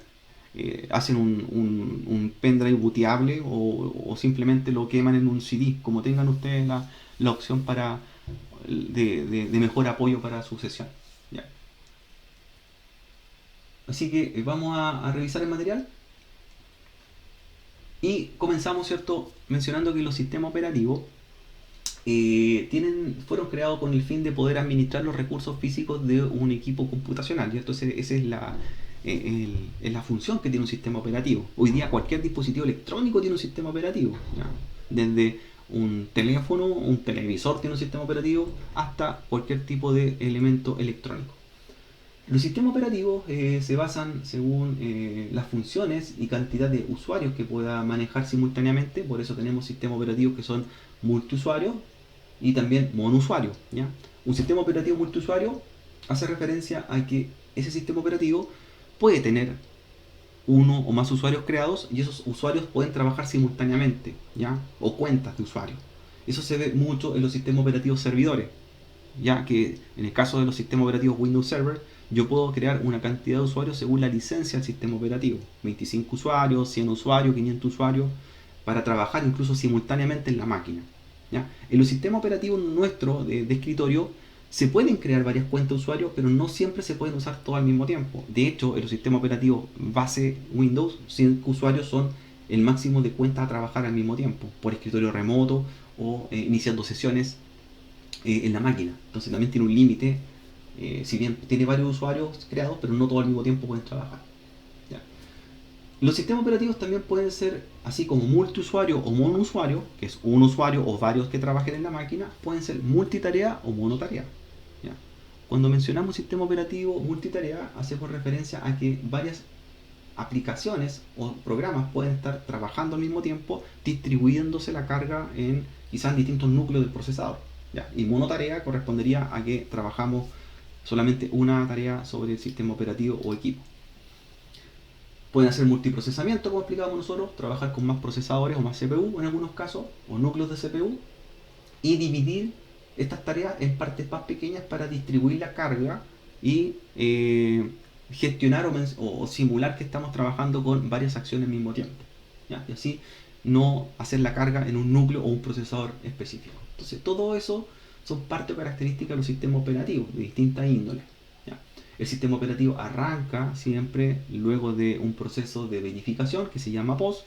Hacen un pendrive booteable o simplemente lo queman en un CD, como tengan ustedes la opción para de mejor apoyo para su sesión. ¿Ya? Así que vamos a revisar el material. Y comenzamos, ¿cierto?, mencionando que los sistemas operativos fueron creados con el fin de poder administrar los recursos físicos de un equipo computacional. Y entonces esa es la función que tiene un sistema operativo. Hoy día cualquier dispositivo electrónico tiene un sistema operativo, ¿ya? Desde un teléfono, un televisor tiene un sistema operativo, hasta cualquier tipo de elemento electrónico. Los sistemas operativos se basan según las funciones y cantidad de usuarios que pueda manejar simultáneamente. Por eso tenemos sistemas operativos que son multiusuarios y también monousuarios, ¿ya? Un sistema operativo multiusuario hace referencia a que ese sistema operativo puede tener uno o más usuarios creados y esos usuarios pueden trabajar simultáneamente, ¿ya? O cuentas de usuarios. Eso se ve mucho en los sistemas operativos servidores, ya que en el caso de los sistemas operativos Windows Server yo puedo crear una cantidad de usuarios según la licencia del sistema operativo, 25 usuarios, 100 usuarios, 500 usuarios, para trabajar incluso simultáneamente en la máquina, ¿ya? En los sistemas operativos nuestros de escritorio se pueden crear varias cuentas de usuarios, pero no siempre se pueden usar todas al mismo tiempo. De hecho, en los sistemas operativos base Windows, 5 usuarios son el máximo de cuentas a trabajar al mismo tiempo, por escritorio remoto o iniciando sesiones en la máquina. Entonces también tiene un límite, si bien tiene varios usuarios creados, pero no todos al mismo tiempo pueden trabajar. ¿Ya? Los sistemas operativos también pueden ser, así como multiusuario o monousuario, que es un usuario o varios que trabajen en la máquina, pueden ser multitarea o monotarea. ¿Ya? Cuando mencionamos sistema operativo multitarea, hacemos referencia a que varias aplicaciones o programas pueden estar trabajando al mismo tiempo, distribuyéndose la carga en quizás distintos núcleos del procesador. ¿Ya? Y monotarea correspondería a que trabajamos solamente una tarea sobre el sistema operativo o equipo. Pueden hacer multiprocesamiento, como explicábamos nosotros, trabajar con más procesadores o más CPU en algunos casos, o núcleos de CPU, y dividir estas tareas en partes más pequeñas para distribuir la carga y gestionar o simular que estamos trabajando con varias acciones al mismo tiempo, ¿ya? Y así no hacer la carga en un núcleo o un procesador específico. Entonces todo eso son parte o características de los sistemas operativos de distintas índoles, ¿ya? El sistema operativo arranca siempre luego de un proceso de verificación que se llama POS,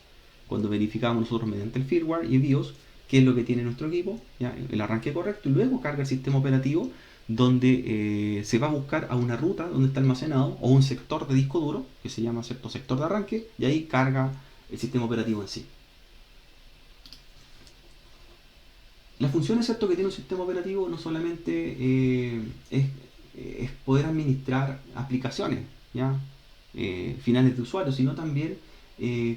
cuando verificamos nosotros mediante el firmware y BIOS qué es lo que tiene nuestro equipo, ¿ya? El arranque correcto, y luego carga el sistema operativo donde se va a buscar a una ruta donde está almacenado o un sector de disco duro que se llama cierto sector de arranque, y ahí carga el sistema operativo en sí. Las funciones, ¿cierto?, que tiene un sistema operativo no solamente es poder administrar aplicaciones, ¿ya? Finales de usuario, sino también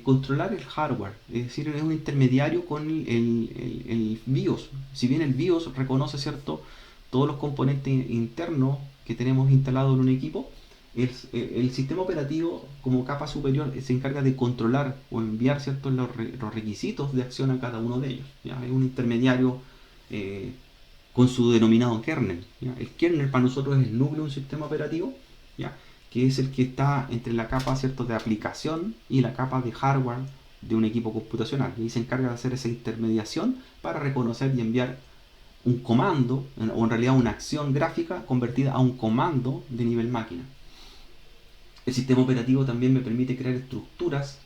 controlar el hardware, es decir, es un intermediario con el BIOS. Si bien el BIOS reconoce, ¿cierto?, todos los componentes internos que tenemos instalados en un equipo, el sistema operativo como capa superior se encarga de controlar o enviar, ¿cierto?, los requisitos de acción a cada uno de ellos, ¿ya? Es un intermediario con su denominado kernel, ¿ya? El kernel para nosotros es el núcleo de un sistema operativo, ¿ya?, que es el que está entre la capa, ¿cierto?, de aplicación y la capa de hardware de un equipo computacional, y se encarga de hacer esa intermediación para reconocer y enviar un comando, o en realidad una acción gráfica convertida a un comando de nivel máquina. El sistema operativo también me permite crear estructuras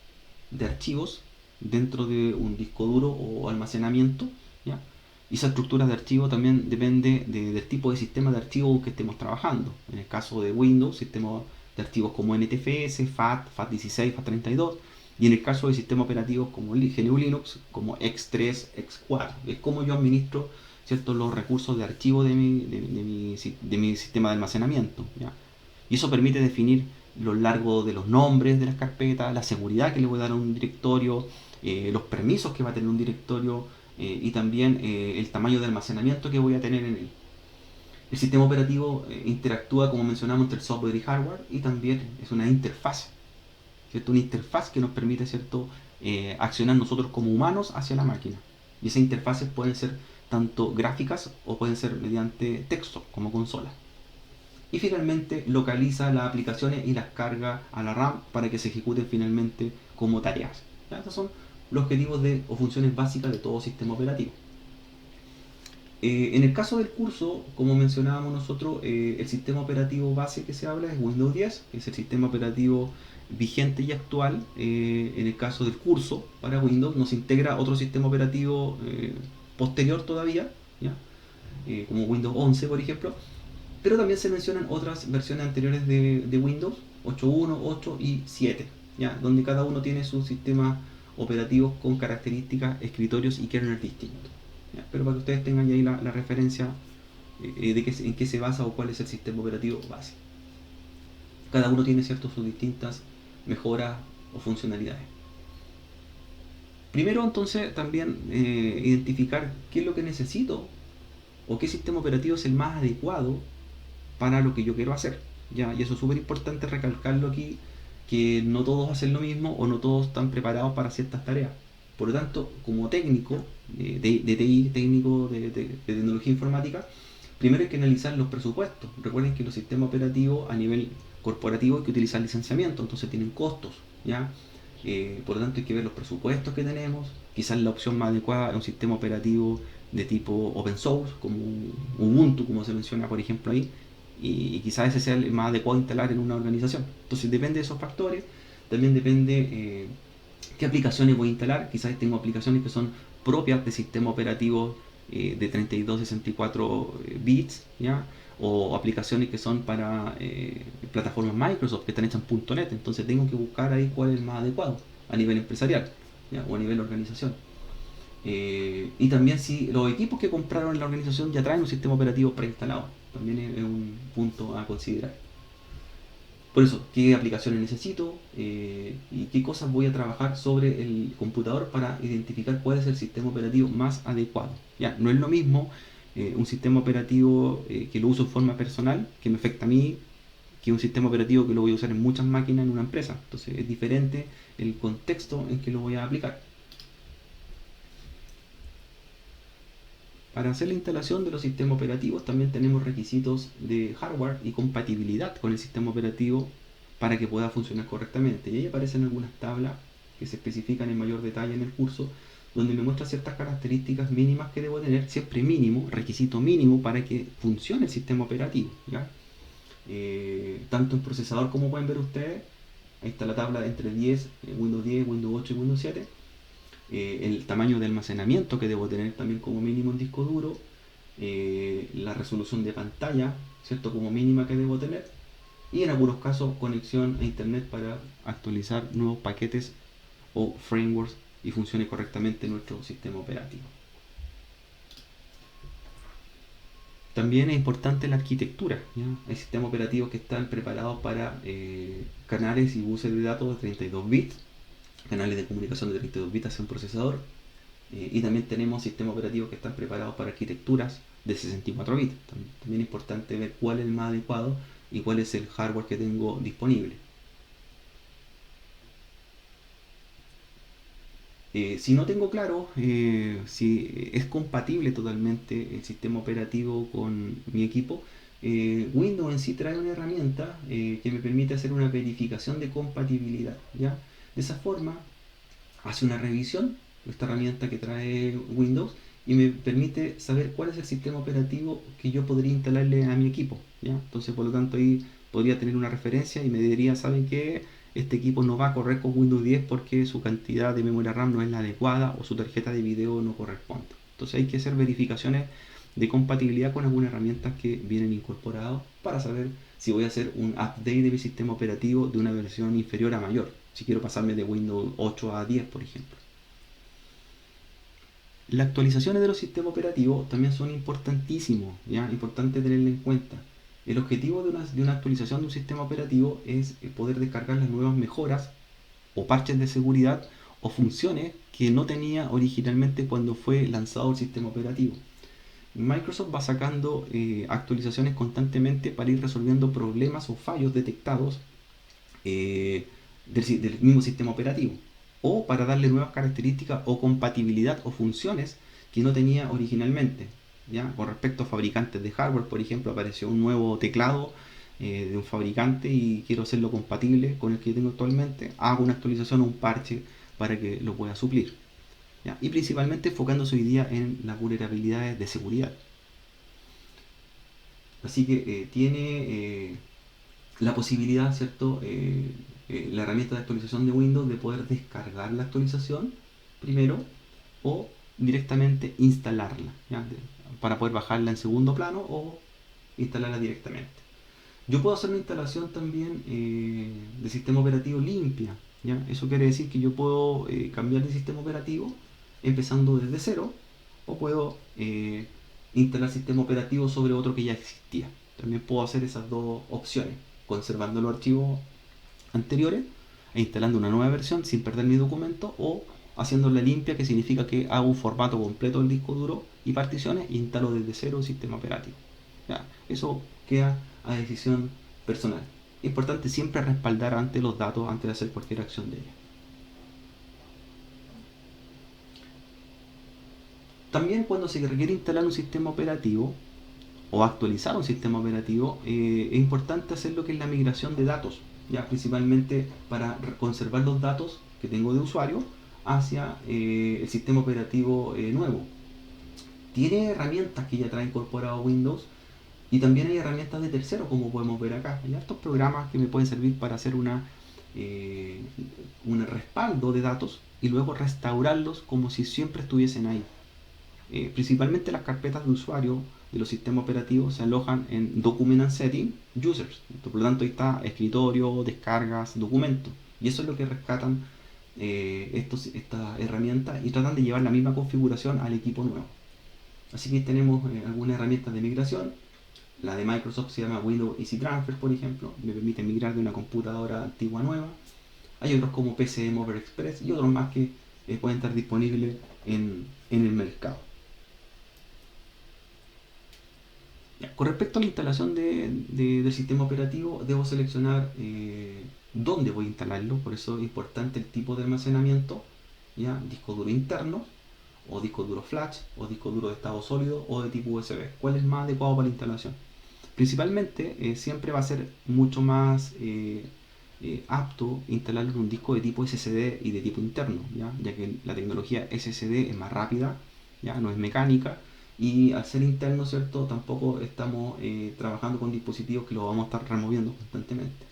de archivos dentro de un disco duro o almacenamiento, ¿ya? Y esa estructura de archivo también depende del tipo de sistema de archivo que estemos trabajando. En el caso de Windows, sistemas de archivos como NTFS, FAT, FAT16, FAT32. Y en el caso de sistemas operativos como GNU Linux, como X3, X4. Es como yo administro ¿cierto?, los recursos de archivo de mi sistema de almacenamiento, ¿ya? Y eso permite definir lo largo de los nombres de las carpetas, la seguridad que le voy a dar a un directorio, los permisos que va a tener un directorio, y también el tamaño de almacenamiento que voy a tener en él. El sistema operativo interactúa, como mencionamos, entre el software y hardware, y también es una interfaz, ¿cierto? Una interfaz que nos permite, ¿cierto?, accionar nosotros como humanos hacia la máquina. Y esas interfaces pueden ser tanto gráficas o pueden ser mediante texto, como consola. Y finalmente localiza las aplicaciones y las carga a la RAM para que se ejecuten finalmente como tareas. ¿Ya? Estos son los objetivos o funciones básicas de todo sistema operativo. En el caso del curso, como mencionábamos nosotros, el sistema operativo base que se habla es Windows 10, que es el sistema operativo vigente y actual. En el caso del curso para Windows nos integra otro sistema operativo posterior todavía, ¿ya? Como Windows 11 por ejemplo, pero también se mencionan otras versiones anteriores de Windows, 8.1, 8 y 7, ¿ya? Donde cada uno tiene su sistema operativo con características, escritorios y kernel distintos. ¿Ya? Pero para que ustedes tengan ahí la referencia en qué se basa o cuál es el sistema operativo base. Cada uno tiene, ¿cierto?, sus distintas mejoras o funcionalidades. Primero, entonces, también identificar qué es lo que necesito o qué sistema operativo es el más adecuado para lo que yo quiero hacer, ¿ya? Y eso es súper importante recalcarlo aquí, que no todos hacen lo mismo o no todos están preparados para ciertas tareas. Por lo tanto, como técnico de TI, técnico de tecnología informática, primero hay que analizar los presupuestos. Recuerden que los sistemas operativos a nivel corporativo hay que utilizar licenciamiento, entonces tienen costos, ¿ya? Por lo tanto hay que ver los presupuestos que tenemos. Quizás la opción más adecuada es un sistema operativo de tipo open source, como Ubuntu, como se menciona por ejemplo ahí, y quizás ese sea el más adecuado instalar en una organización. Entonces depende de esos factores. También depende qué aplicaciones voy a instalar. Quizás tengo aplicaciones que son propias de sistema operativo de 32-64 bits, ¿ya? O aplicaciones que son para plataformas Microsoft que están hechas en .NET. Entonces tengo que buscar ahí cuál es el más adecuado a nivel empresarial, ¿ya? O a nivel organización. Y también si los equipos que compraron en la organización ya traen un sistema operativo preinstalado, también es un punto a considerar. Por eso, qué aplicaciones necesito y qué cosas voy a trabajar sobre el computador para identificar cuál es el sistema operativo más adecuado. Ya, no es lo mismo un sistema operativo que lo uso en forma personal, que me afecta a mí, que un sistema operativo que lo voy a usar en muchas máquinas en una empresa. Entonces es diferente el contexto en que lo voy a aplicar. Para hacer la instalación de los sistemas operativos también tenemos requisitos de hardware y compatibilidad con el sistema operativo para que pueda funcionar correctamente. Y ahí aparecen algunas tablas que se especifican en mayor detalle en el curso, donde me muestra ciertas características mínimas que debo tener, siempre mínimo, requisito mínimo para que funcione el sistema operativo, ¿ya? Tanto en procesador como pueden ver ustedes, ahí está la tabla entre 10, Windows 10, Windows 8 y Windows 7. El tamaño de almacenamiento que debo tener también como mínimo en disco duro, la resolución de pantalla, ¿cierto?, como mínima que debo tener, y en algunos casos conexión a internet para actualizar nuevos paquetes o frameworks y funcione correctamente nuestro sistema operativo. También es importante la arquitectura, ¿ya? Hay sistemas operativos que están preparados para canales y buses de datos de 32 bits, canales de comunicación de 32 bits hacia un procesador, y también tenemos sistemas operativos que están preparados para arquitecturas de 64 bits. También es importante ver cuál es el más adecuado y cuál es el hardware que tengo disponible. Si no tengo claro si es compatible totalmente el sistema operativo con mi equipo, Windows en sí trae una herramienta que me permite hacer una verificación de compatibilidad, ¿ya? De esa forma hace una revisión, esta herramienta que trae Windows, y me permite saber cuál es el sistema operativo que yo podría instalarle a mi equipo, ¿ya? Entonces, por lo tanto, ahí podría tener una referencia y me diría, ¿saben qué? Este equipo no va a correr con Windows 10 porque su cantidad de memoria RAM no es la adecuada o su tarjeta de video no corresponde. Entonces hay que hacer verificaciones de compatibilidad con algunas herramientas que vienen incorporadas para saber si voy a hacer un update de mi sistema operativo de una versión inferior a mayor, si quiero pasarme de Windows 8 a 10 por ejemplo. Las actualizaciones de los sistemas operativos también son importantísimos, ¿ya? Importante tenerlo en cuenta. El objetivo de una actualización de un sistema operativo es poder descargar las nuevas mejoras o parches de seguridad o funciones que no tenía originalmente cuando fue lanzado el sistema operativo. Microsoft va sacando actualizaciones constantemente para ir resolviendo problemas o fallos detectados del mismo sistema operativo, o para darle nuevas características o compatibilidad o funciones que no tenía originalmente. ¿Ya? Con respecto a fabricantes de hardware, por ejemplo, apareció un nuevo teclado de un fabricante y quiero hacerlo compatible con el que tengo actualmente, hago una actualización o un parche para que lo pueda suplir. ¿Ya? Y principalmente enfocándose hoy día en las vulnerabilidades de seguridad. Así que tiene la posibilidad, ¿cierto? La herramienta de actualización de Windows de poder descargar la actualización primero o directamente instalarla, ¿ya? Para poder bajarla en segundo plano o instalarla directamente. Yo puedo hacer una instalación también de sistema operativo limpia, ¿ya? Eso quiere decir que yo puedo cambiar de sistema operativo empezando desde cero, o puedo instalar sistema operativo sobre otro que ya existía. También puedo hacer esas dos opciones, conservando los archivos anteriores e instalando una nueva versión sin perder mi documento, o haciendo la limpia, que significa que hago un formato completo del disco duro y particiones e instalo desde cero el sistema operativo. ¿Ya? Eso queda a decisión personal. Es importante siempre respaldar ante los datos antes de hacer cualquier acción de ella. También cuando se requiere instalar un sistema operativo o actualizar un sistema operativo, es importante hacer lo que es la migración de datos, ya principalmente para conservar los datos que tengo de usuario hacia el sistema operativo nuevo. Tiene herramientas que ya trae incorporado Windows, y también hay herramientas de terceros, como podemos ver acá. Hay estos programas que me pueden servir para hacer un respaldo de datos y luego restaurarlos como si siempre estuviesen ahí. Principalmente las carpetas de usuario de los sistemas operativos se alojan en Document and Setting Users. Por lo tanto, ahí está escritorio, descargas, documentos. Y eso es lo que rescatan estas herramientas y tratan de llevar la misma configuración al equipo nuevo. Así que tenemos algunas herramientas de migración. La de Microsoft se llama Windows Easy Transfer, por ejemplo. Me permite migrar de una computadora antigua a nueva. Hay otros como PC Mover Express y otros más que pueden estar disponibles en el mercado. Con respecto a la instalación del sistema operativo, debo seleccionar dónde voy a instalarlo. Por eso es importante el tipo de almacenamiento, ¿ya? Disco duro interno, o disco duro flash, o disco duro de estado sólido, o de tipo USB. ¿Cuál es más adecuado para la instalación? Principalmente siempre va a ser mucho más apto instalarlo en un disco de tipo SSD y de tipo interno, ya que la tecnología SSD es más rápida, ¿ya? No es mecánica, y al ser interno, ¿cierto? Tampoco estamos trabajando con dispositivos que lo vamos a estar removiendo constantemente,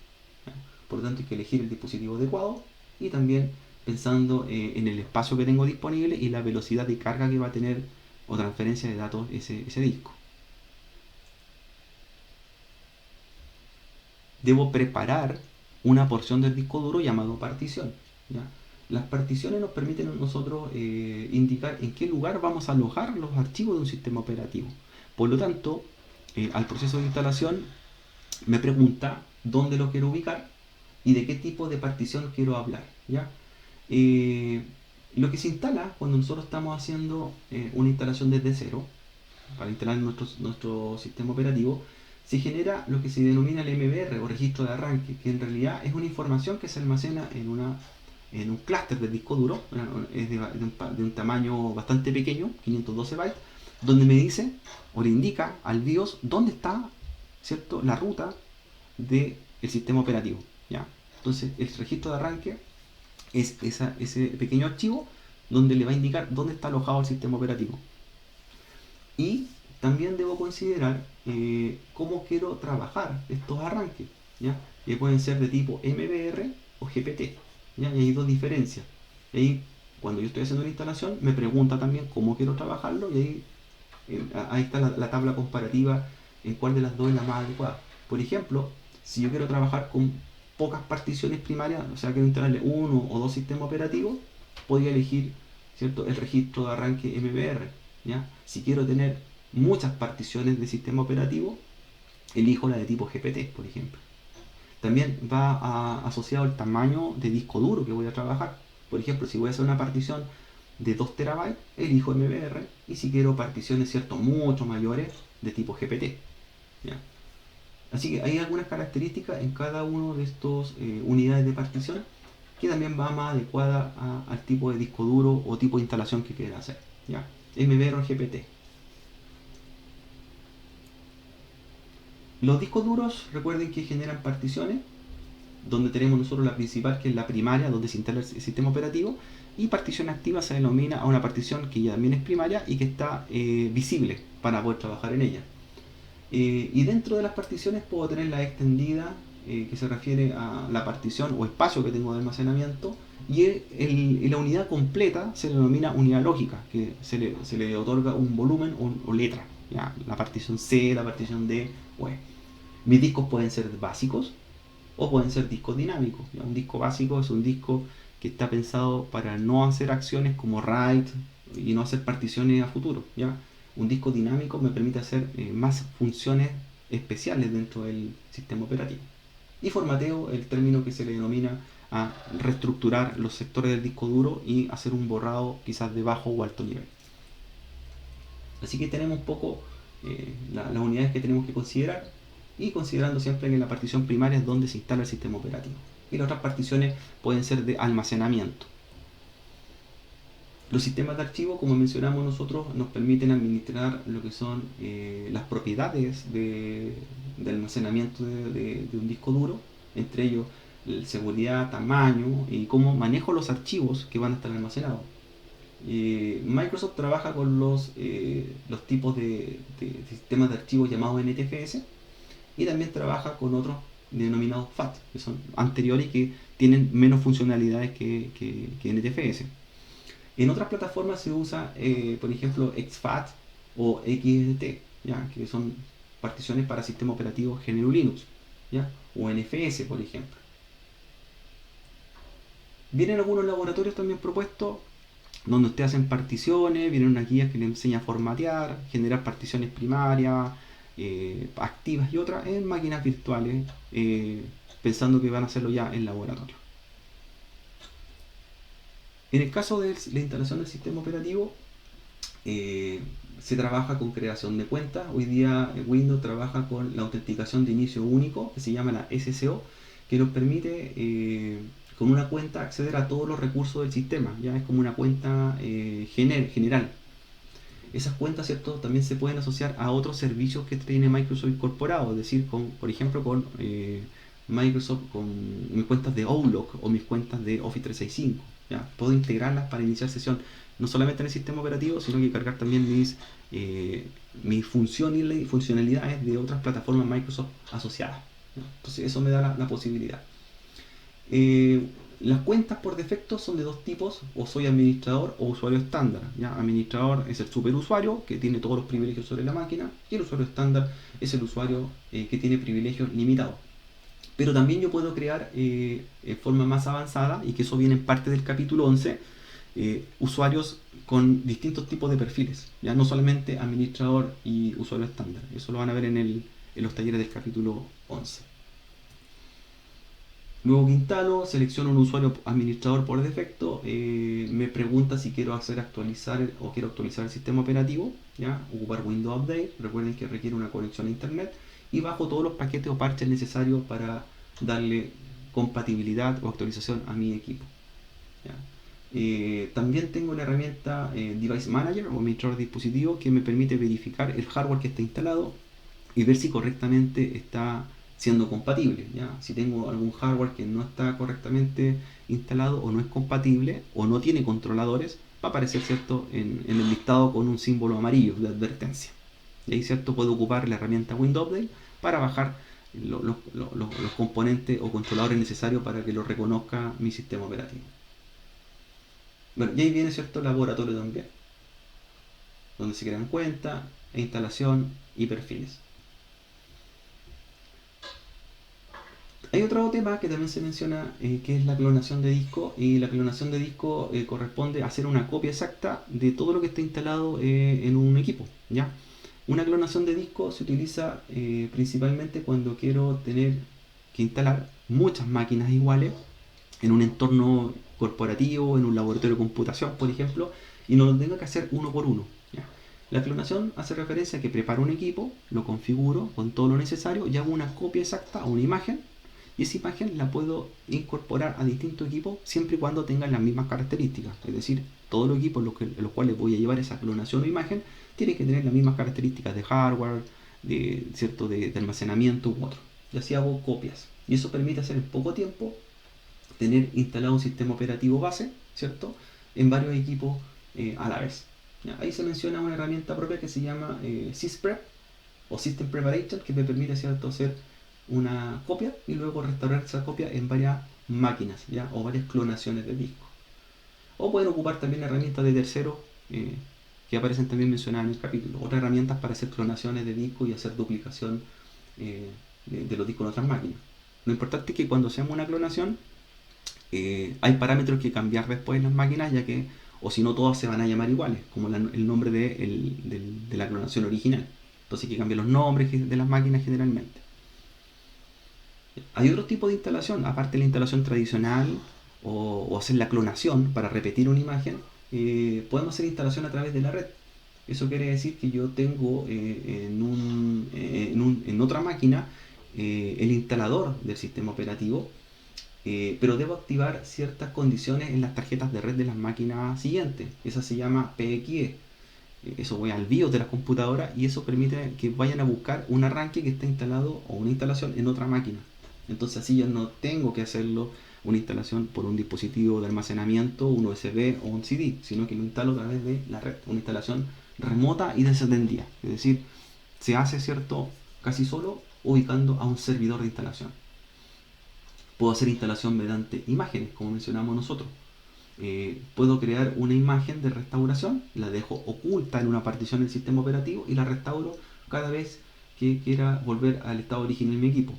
¿ya? Por lo tanto hay que elegir el dispositivo adecuado, y también pensando en el espacio que tengo disponible y la velocidad de carga que va a tener o transferencia de datos ese disco. Debo preparar una porción del disco duro llamado partición, ¿ya? Las particiones nos permiten a nosotros indicar en qué lugar vamos a alojar los archivos de un sistema operativo. Por lo tanto, al proceso de instalación me pregunta dónde lo quiero ubicar y de qué tipo de partición quiero hablar, ¿ya? Lo que se instala cuando nosotros estamos haciendo una instalación desde cero, para instalar nuestro sistema operativo, se genera lo que se denomina el MBR o registro de arranque, que en realidad es una información que se almacena en un clúster de disco duro, es de un tamaño bastante pequeño, 512 bytes, donde me dice o le indica al BIOS dónde está, ¿cierto?, la ruta del sistema operativo, ¿ya? Entonces el registro de arranque es ese pequeño archivo donde le va a indicar dónde está alojado el sistema operativo. Y también debo considerar cómo quiero trabajar estos arranques, ¿ya? Que pueden ser de tipo MBR o GPT, ¿ya? Y hay dos diferencias. Y ahí, cuando yo estoy haciendo la instalación, me pregunta también cómo quiero trabajarlo, y ahí está la tabla comparativa en cuál de las dos es la más adecuada. Por ejemplo, si yo quiero trabajar con pocas particiones primarias, o sea, quiero instalarle uno o dos sistemas operativos, podría elegir ¿cierto? El registro de arranque MBR, ¿ya? Si quiero tener muchas particiones de sistema operativo, elijo la de tipo GPT, por ejemplo. También va asociado el tamaño de disco duro que voy a trabajar. Por ejemplo, si voy a hacer una partición de 2 terabytes, elijo MBR, y si quiero particiones, ¿cierto?, mucho mayores, de tipo GPT, ¿ya? Así que hay algunas características en cada uno de estos unidades de partición que también va más adecuada al tipo de disco duro o tipo de instalación que quiera hacer, ¿ya? MBR o GPT. Los discos duros, recuerden que generan particiones, donde tenemos nosotros la principal, que es la primaria, donde se instala el sistema operativo, y partición activa se denomina a una partición que ya también es primaria y que está visible para poder trabajar en ella. Y dentro de las particiones puedo tener la extendida, que se refiere a la partición o espacio que tengo de almacenamiento, y la unidad completa se denomina unidad lógica, que se le otorga un volumen o letra, ¿ya? La partición C, la partición D, pues. Mis discos pueden ser básicos o pueden ser discos dinámicos, ¿ya? Un disco básico es un disco que está pensado para no hacer acciones como write y no hacer particiones a futuro, ¿ya? Un disco dinámico me permite hacer más funciones especiales dentro del sistema operativo. Y formateo, el término que se le denomina a reestructurar los sectores del disco duro y hacer un borrado quizás de bajo o alto nivel. Así que tenemos un poco las unidades que tenemos que considerar, y considerando siempre que la partición primaria es donde se instala el sistema operativo. Y las otras particiones pueden ser de almacenamiento. Los sistemas de archivo, como mencionamos nosotros, nos permiten administrar lo que son las propiedades de almacenamiento de un disco duro, entre ellos seguridad, tamaño y cómo manejo los archivos que van a estar almacenados. Microsoft trabaja con los tipos de sistemas de archivos llamados NTFS, y también trabaja con otros denominados FAT, que son anteriores y que tienen menos funcionalidades que NTFS. En otras plataformas se usa, por ejemplo, exFAT o XST, ¿ya? Que son particiones para sistema operativo GNU Linux, ¿ya? O NFS, por ejemplo. Vienen algunos laboratorios también propuestos donde ustedes hacen particiones, vienen unas guías que les enseña a formatear, generar particiones primarias, activas y otras en máquinas virtuales, pensando que van a hacerlo ya en laboratorio. En el caso de la instalación del sistema operativo, se trabaja con creación de cuentas. Hoy día Windows trabaja con la autenticación de inicio único, que se llama la SSO, que nos permite con una cuenta acceder a todos los recursos del sistema. Ya es como una cuenta general. Esas cuentas, ¿cierto?, también se pueden asociar a otros servicios que tiene Microsoft incorporados, es decir, por ejemplo, con Microsoft, con mis cuentas de Outlook o mis cuentas de Office 365. ¿Ya? Puedo integrarlas para iniciar sesión, no solamente en el sistema operativo, sino que cargar también mis funcionalidades de otras plataformas Microsoft asociadas, ¿ya? Entonces eso me da la posibilidad. Las cuentas por defecto son de dos tipos: o soy administrador o usuario estándar, ¿ya? Administrador es el superusuario que tiene todos los privilegios sobre la máquina, y el usuario estándar es el usuario que tiene privilegios limitados. Pero también yo puedo crear en forma más avanzada, y que eso viene en parte del capítulo 11, usuarios con distintos tipos de perfiles, ya no solamente administrador y usuario estándar. Eso lo van a ver en los talleres del capítulo 11. Luego que instalo, selecciono un usuario administrador por defecto, me pregunta si quiero actualizar el sistema operativo, ¿ya? Ocupar Windows Update, recuerden que requiere una conexión a internet, y bajo todos los paquetes o parches necesarios para darle compatibilidad o actualización a mi equipo, ¿ya? También tengo la herramienta Device Manager o administrador de dispositivos, que me permite verificar el hardware que está instalado y ver si correctamente está siendo compatible, ¿ya? Si tengo algún hardware que no está correctamente instalado o no es compatible o no tiene controladores, va a aparecer, ¿cierto?, en el listado con un símbolo amarillo de advertencia. Y ahí, ¿cierto?, puedo ocupar la herramienta Windows Update para bajar los componentes o controladores necesarios para que lo reconozca mi sistema operativo. Bueno, y ahí viene, ¿cierto?, el laboratorio también, donde se crean cuentas, instalación y perfiles. Hay otro tema que también se menciona, que es la clonación de disco, y la clonación de disco corresponde a hacer una copia exacta de todo lo que está instalado en un equipo, ¿ya? Una clonación de disco se utiliza principalmente cuando quiero tener que instalar muchas máquinas iguales en un entorno corporativo, en un laboratorio de computación, por ejemplo, y no lo tenga que hacer uno por uno, ¿ya? La clonación hace referencia a que preparo un equipo, lo configuro con todo lo necesario y hago una copia exacta a una imagen, y esa imagen la puedo incorporar a distintos equipos siempre y cuando tengan las mismas características. Es decir, todos los equipos en los cuales voy a llevar esa clonación o imagen tienen que tener las mismas características de hardware, de almacenamiento u otro. Y así hago copias. Y eso permite hacer en poco tiempo tener instalado un sistema operativo base, ¿cierto? En varios equipos a la vez. ¿Ya? Ahí se menciona una herramienta propia que se llama SysPrep o System Preparation, que me permite, ¿cierto?, hacer una copia y luego restaurar esa copia en varias máquinas, ¿ya? O varias clonaciones de disco. O pueden ocupar también herramientas de terceros que aparecen también mencionadas en el capítulo. Otras herramientas para hacer clonaciones de disco y hacer duplicación de los discos en otras máquinas. Lo importante es que cuando hacemos una clonación hay parámetros que cambiar después en las máquinas, ya que, o si no, todas se van a llamar iguales, como el nombre de la clonación original. Entonces hay que cambiar los nombres de las máquinas generalmente. Hay otro tipo de instalación, aparte de la instalación tradicional o hacer la clonación para repetir una imagen, podemos hacer instalación a través de la red. Eso quiere decir que yo tengo en otra máquina el instalador del sistema operativo, pero debo activar ciertas condiciones en las tarjetas de red de las máquinas siguientes. Esa se llama PXE. Eso voy al BIOS de la computadora y eso permite que vayan a buscar un arranque que está instalado o una instalación en otra máquina. Entonces así yo no tengo que hacerlo una instalación por un dispositivo de almacenamiento, un USB o un CD, sino que lo instalo a través de la red, una instalación remota y desatendida. Es decir, se hace, cierto, casi solo ubicando a un servidor de instalación. Puedo hacer instalación mediante imágenes, como mencionamos nosotros. Puedo crear una imagen de restauración, la dejo oculta en una partición del sistema operativo y la restauro cada vez que quiera volver al estado original de mi equipo.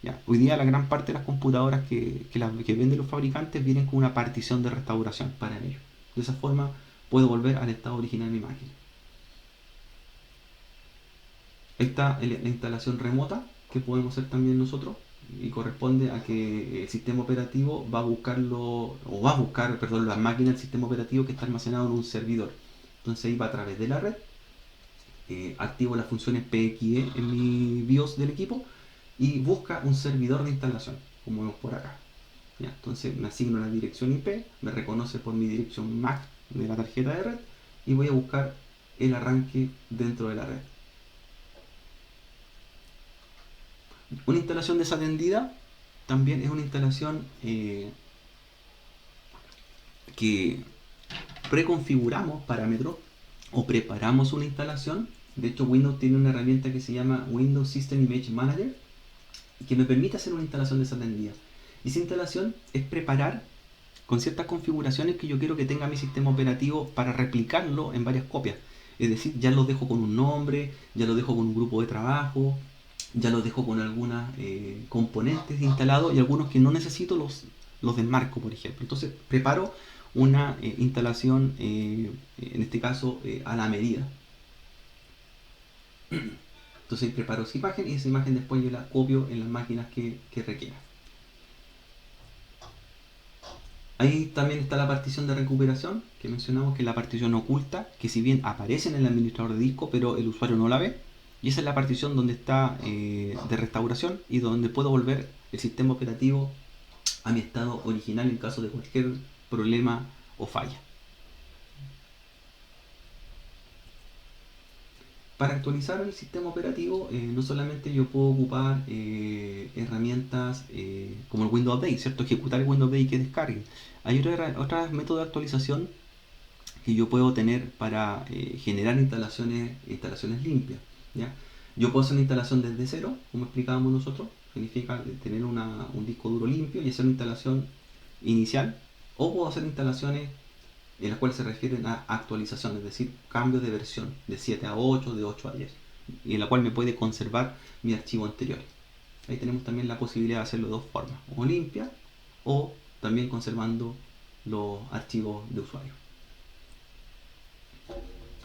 ¿Ya? Hoy día la gran parte de las computadoras que venden los fabricantes vienen con una partición de restauración para ello. De esa forma puedo volver al estado original de mi máquina. Ahí está la instalación remota que podemos hacer también nosotros, y corresponde a que el sistema operativo va a buscar, perdón, las máquinas del sistema operativo que está almacenado en un servidor. Entonces ahí va a través de la red, activo las funciones PXE en mi BIOS del equipo y busca un servidor de instalación, como vemos por acá. ¿Ya? Entonces me asigno la dirección IP, me reconoce por mi dirección MAC de la tarjeta de red y voy a buscar el arranque dentro de la red. Una instalación desatendida también es una instalación que preconfiguramos parámetros o preparamos una instalación. De hecho, Windows tiene una herramienta que se llama Windows System Image Manager que me permite hacer una instalación desatendida. Y esa instalación es preparar con ciertas configuraciones que yo quiero que tenga mi sistema operativo para replicarlo en varias copias. Es decir, ya lo dejo con un nombre, ya lo dejo con un grupo de trabajo, ya los dejo con algunas componentes instalados y algunos que no necesito los desmarco, por ejemplo. Entonces preparo una instalación, en este caso, a la medida. Entonces preparo esa imagen y esa imagen después yo la copio en las máquinas que requiera. Ahí también está la partición de recuperación, que mencionamos que es la partición oculta, que si bien aparece en el administrador de disco, pero el usuario no la ve. Y esa es la partición donde está de restauración y donde puedo volver el sistema operativo a mi estado original en caso de cualquier problema o falla. Para actualizar el sistema operativo, no solamente yo puedo ocupar herramientas como el Windows Update, ¿cierto? Ejecutar el Windows Update que descargue. Hay otros métodos de actualización que yo puedo tener para generar instalaciones limpias, ¿ya? Yo puedo hacer una instalación desde cero, como explicábamos nosotros, significa tener un disco duro limpio y hacer una instalación inicial, o puedo hacer instalaciones en las cuales se refieren a actualización, es decir, cambio de versión de 7 a 8, de 8 a 10, y en la cual me puede conservar mi archivo anterior. Ahí tenemos también la posibilidad de hacerlo de dos formas, o limpia o también conservando los archivos de usuario.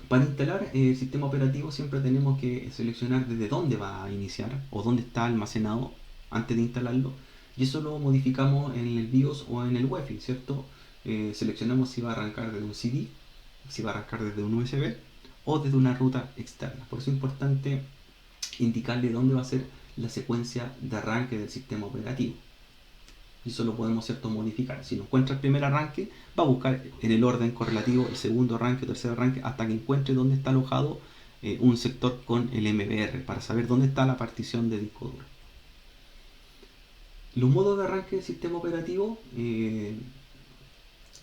Para instalar el sistema operativo siempre tenemos que seleccionar desde dónde va a iniciar o dónde está almacenado antes de instalarlo, y eso lo modificamos en el BIOS o en el UEFI, ¿cierto? Seleccionamos si va a arrancar desde un CD, si va a arrancar desde un USB o desde una ruta externa. Por eso es importante indicarle dónde va a ser la secuencia de arranque del sistema operativo. Y eso lo podemos, ¿cierto?, modificar. Si no encuentra el primer arranque, va a buscar en el orden correlativo el segundo arranque o tercer arranque hasta que encuentre dónde está alojado un sector con el MBR para saber dónde está la partición de disco duro. Los modos de arranque del sistema operativo,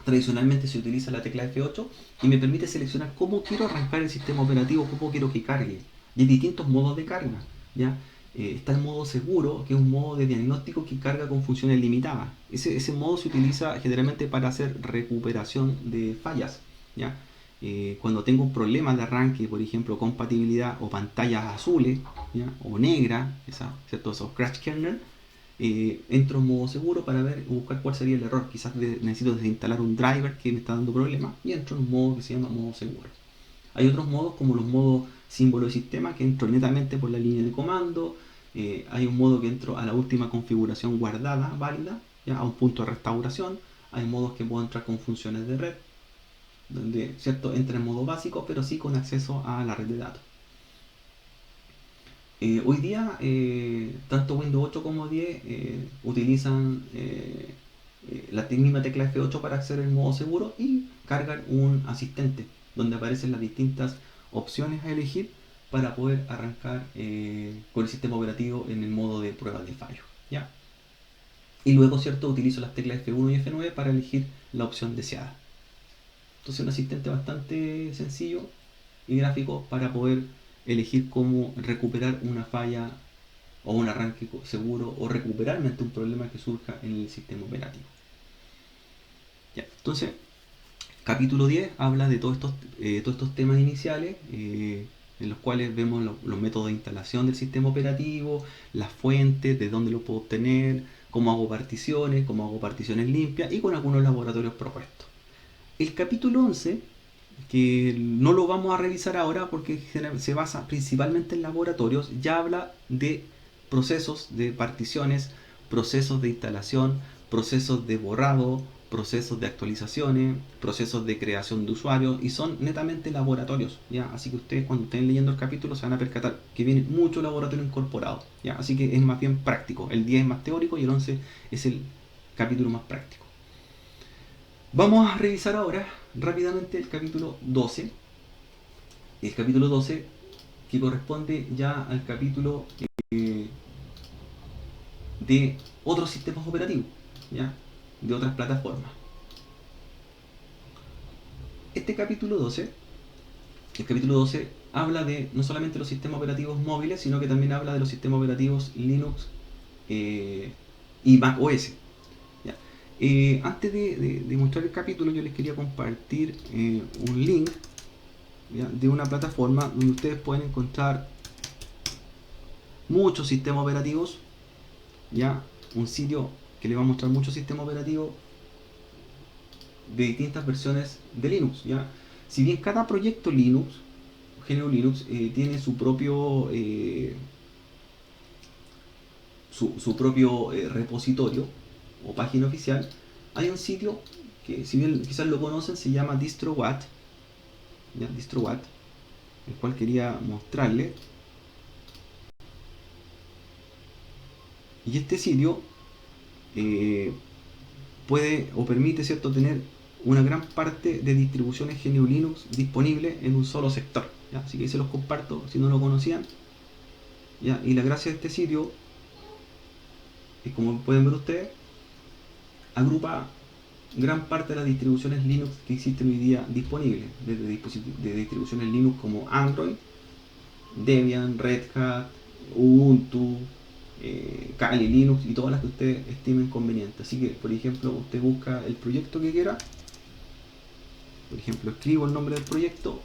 tradicionalmente se utiliza la tecla F8 y me permite seleccionar cómo quiero arrancar el sistema operativo, cómo quiero que cargue. Y hay distintos modos de carga, ¿ya? Está el modo seguro, que es un modo de diagnóstico que carga con funciones limitadas. Ese modo se utiliza generalmente para hacer recuperación de fallas, ¿ya? Cuando tengo un problema de arranque, por ejemplo, compatibilidad o pantallas azules, ¿ya?, o negras, ¿cierto?, esos crash kernel, entro en modo seguro para buscar cuál sería el error. Quizás necesito desinstalar un driver que me está dando problemas y entro en un modo que se llama modo seguro. Hay otros modos como los modos símbolo de sistema, que entro netamente por la línea de comando. Hay un modo que entro a la última configuración guardada, válida, ¿ya?, a un punto de restauración. Hay modos que puedo entrar con funciones de red, donde, ¿cierto?, entra en modo básico, pero sí con acceso a la red de datos. Hoy día, tanto Windows 8 como 10 utilizan la misma tecla F8 para acceder al modo seguro y cargan un asistente donde aparecen las distintas opciones a elegir para poder arrancar con el sistema operativo en el modo de prueba de fallo, ¿ya? Y luego, ¿cierto?, utilizo las teclas F1 y F9 para elegir la opción deseada. Entonces, un asistente bastante sencillo y gráfico para poder elegir cómo recuperar una falla o un arranque seguro o recuperarme ante un problema que surja en el sistema operativo. Ya, entonces, capítulo 10 habla de todos estos temas iniciales, en los cuales vemos los métodos de instalación del sistema operativo, las fuentes, de dónde lo puedo obtener, cómo hago particiones limpias y con algunos laboratorios propuestos. El capítulo 11, que no lo vamos a revisar ahora porque se basa principalmente en laboratorios, ya habla de procesos de particiones, procesos de instalación, procesos de borrado, procesos de actualizaciones, procesos de creación de usuarios, y son netamente laboratorios, ¿ya? Así que ustedes, cuando estén leyendo el capítulo, se van a percatar que viene mucho laboratorio incorporado, ¿ya? Así que es más bien práctico. El 10 es más teórico y el 11 es el capítulo más práctico. Vamos a revisar ahora rápidamente el capítulo 12. El capítulo 12 que corresponde ya al capítulo de otros sistemas operativos, ¿ya?, de otras plataformas. El capítulo 12 habla de no solamente los sistemas operativos móviles, sino que también habla de los sistemas operativos Linux y Mac OS. Antes de mostrar el capítulo, yo les quería compartir un link, ¿ya?, de una plataforma donde ustedes pueden encontrar muchos sistemas operativos, ¿ya? Un sitio que les va a mostrar muchos sistemas operativos de distintas versiones de Linux, ¿ya? Si bien cada proyecto Linux, GNU Linux, tiene su propio repositorio o página oficial, hay un sitio que, si bien quizás lo conocen, se llama DistroWatt, ¿ya?, DistroWatt, el cual quería mostrarles. Y este sitio puede o permite, ¿cierto?, tener una gran parte de distribuciones GNU Linux disponibles en un solo sector, ¿ya? Así que se los comparto si no lo conocían, ¿ya? Y la gracia de este sitio es, como pueden ver ustedes, agrupa gran parte de las distribuciones Linux que existen hoy día disponibles, desde distribuciones Linux como Android, Debian, Red Hat, Ubuntu, Kali Linux y todas las que ustedes estimen convenientes. Así que, por ejemplo, usted busca el proyecto que quiera, por ejemplo, escribo el nombre del proyecto,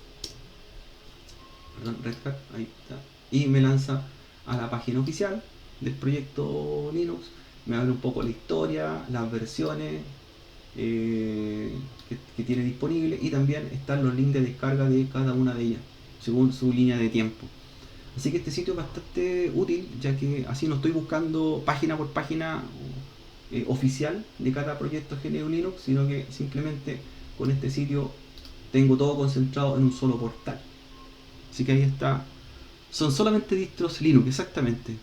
perdón, Red Hat, ahí está, y me lanza a la página oficial, del proyecto Linux, me habla un poco la historia, las versiones que tiene disponible, y también están los links de descarga de cada una de ellas, según su línea de tiempo. Así que este sitio es bastante útil, ya que así no estoy buscando página por página oficial de cada proyecto GNU Linux, sino que simplemente con este sitio tengo todo concentrado en un solo portal. Así que ahí está. Son solamente distros Linux, exactamente.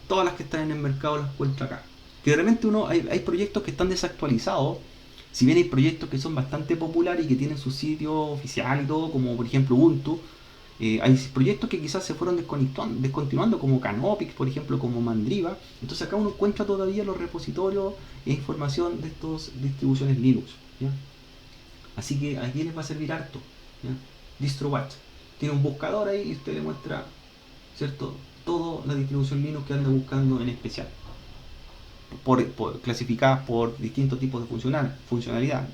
Todas las que están en el mercado las encuentro acá. Que de repente hay proyectos que están desactualizados. Si bien hay proyectos que son bastante populares y que tienen su sitio oficial y todo, como por ejemplo Ubuntu, hay proyectos que quizás se fueron descontinuando, como Canopix, por ejemplo, como Mandriva. Entonces acá uno encuentra todavía los repositorios e información de estas distribuciones Linux, ¿ya? Así que aquí les va a servir harto, ¿ya? DistroWatch tiene un buscador ahí y usted le muestra, ¿cierto?, toda la distribución Linux que anda buscando en especial, clasificadas por distintos tipos de funcionalidad.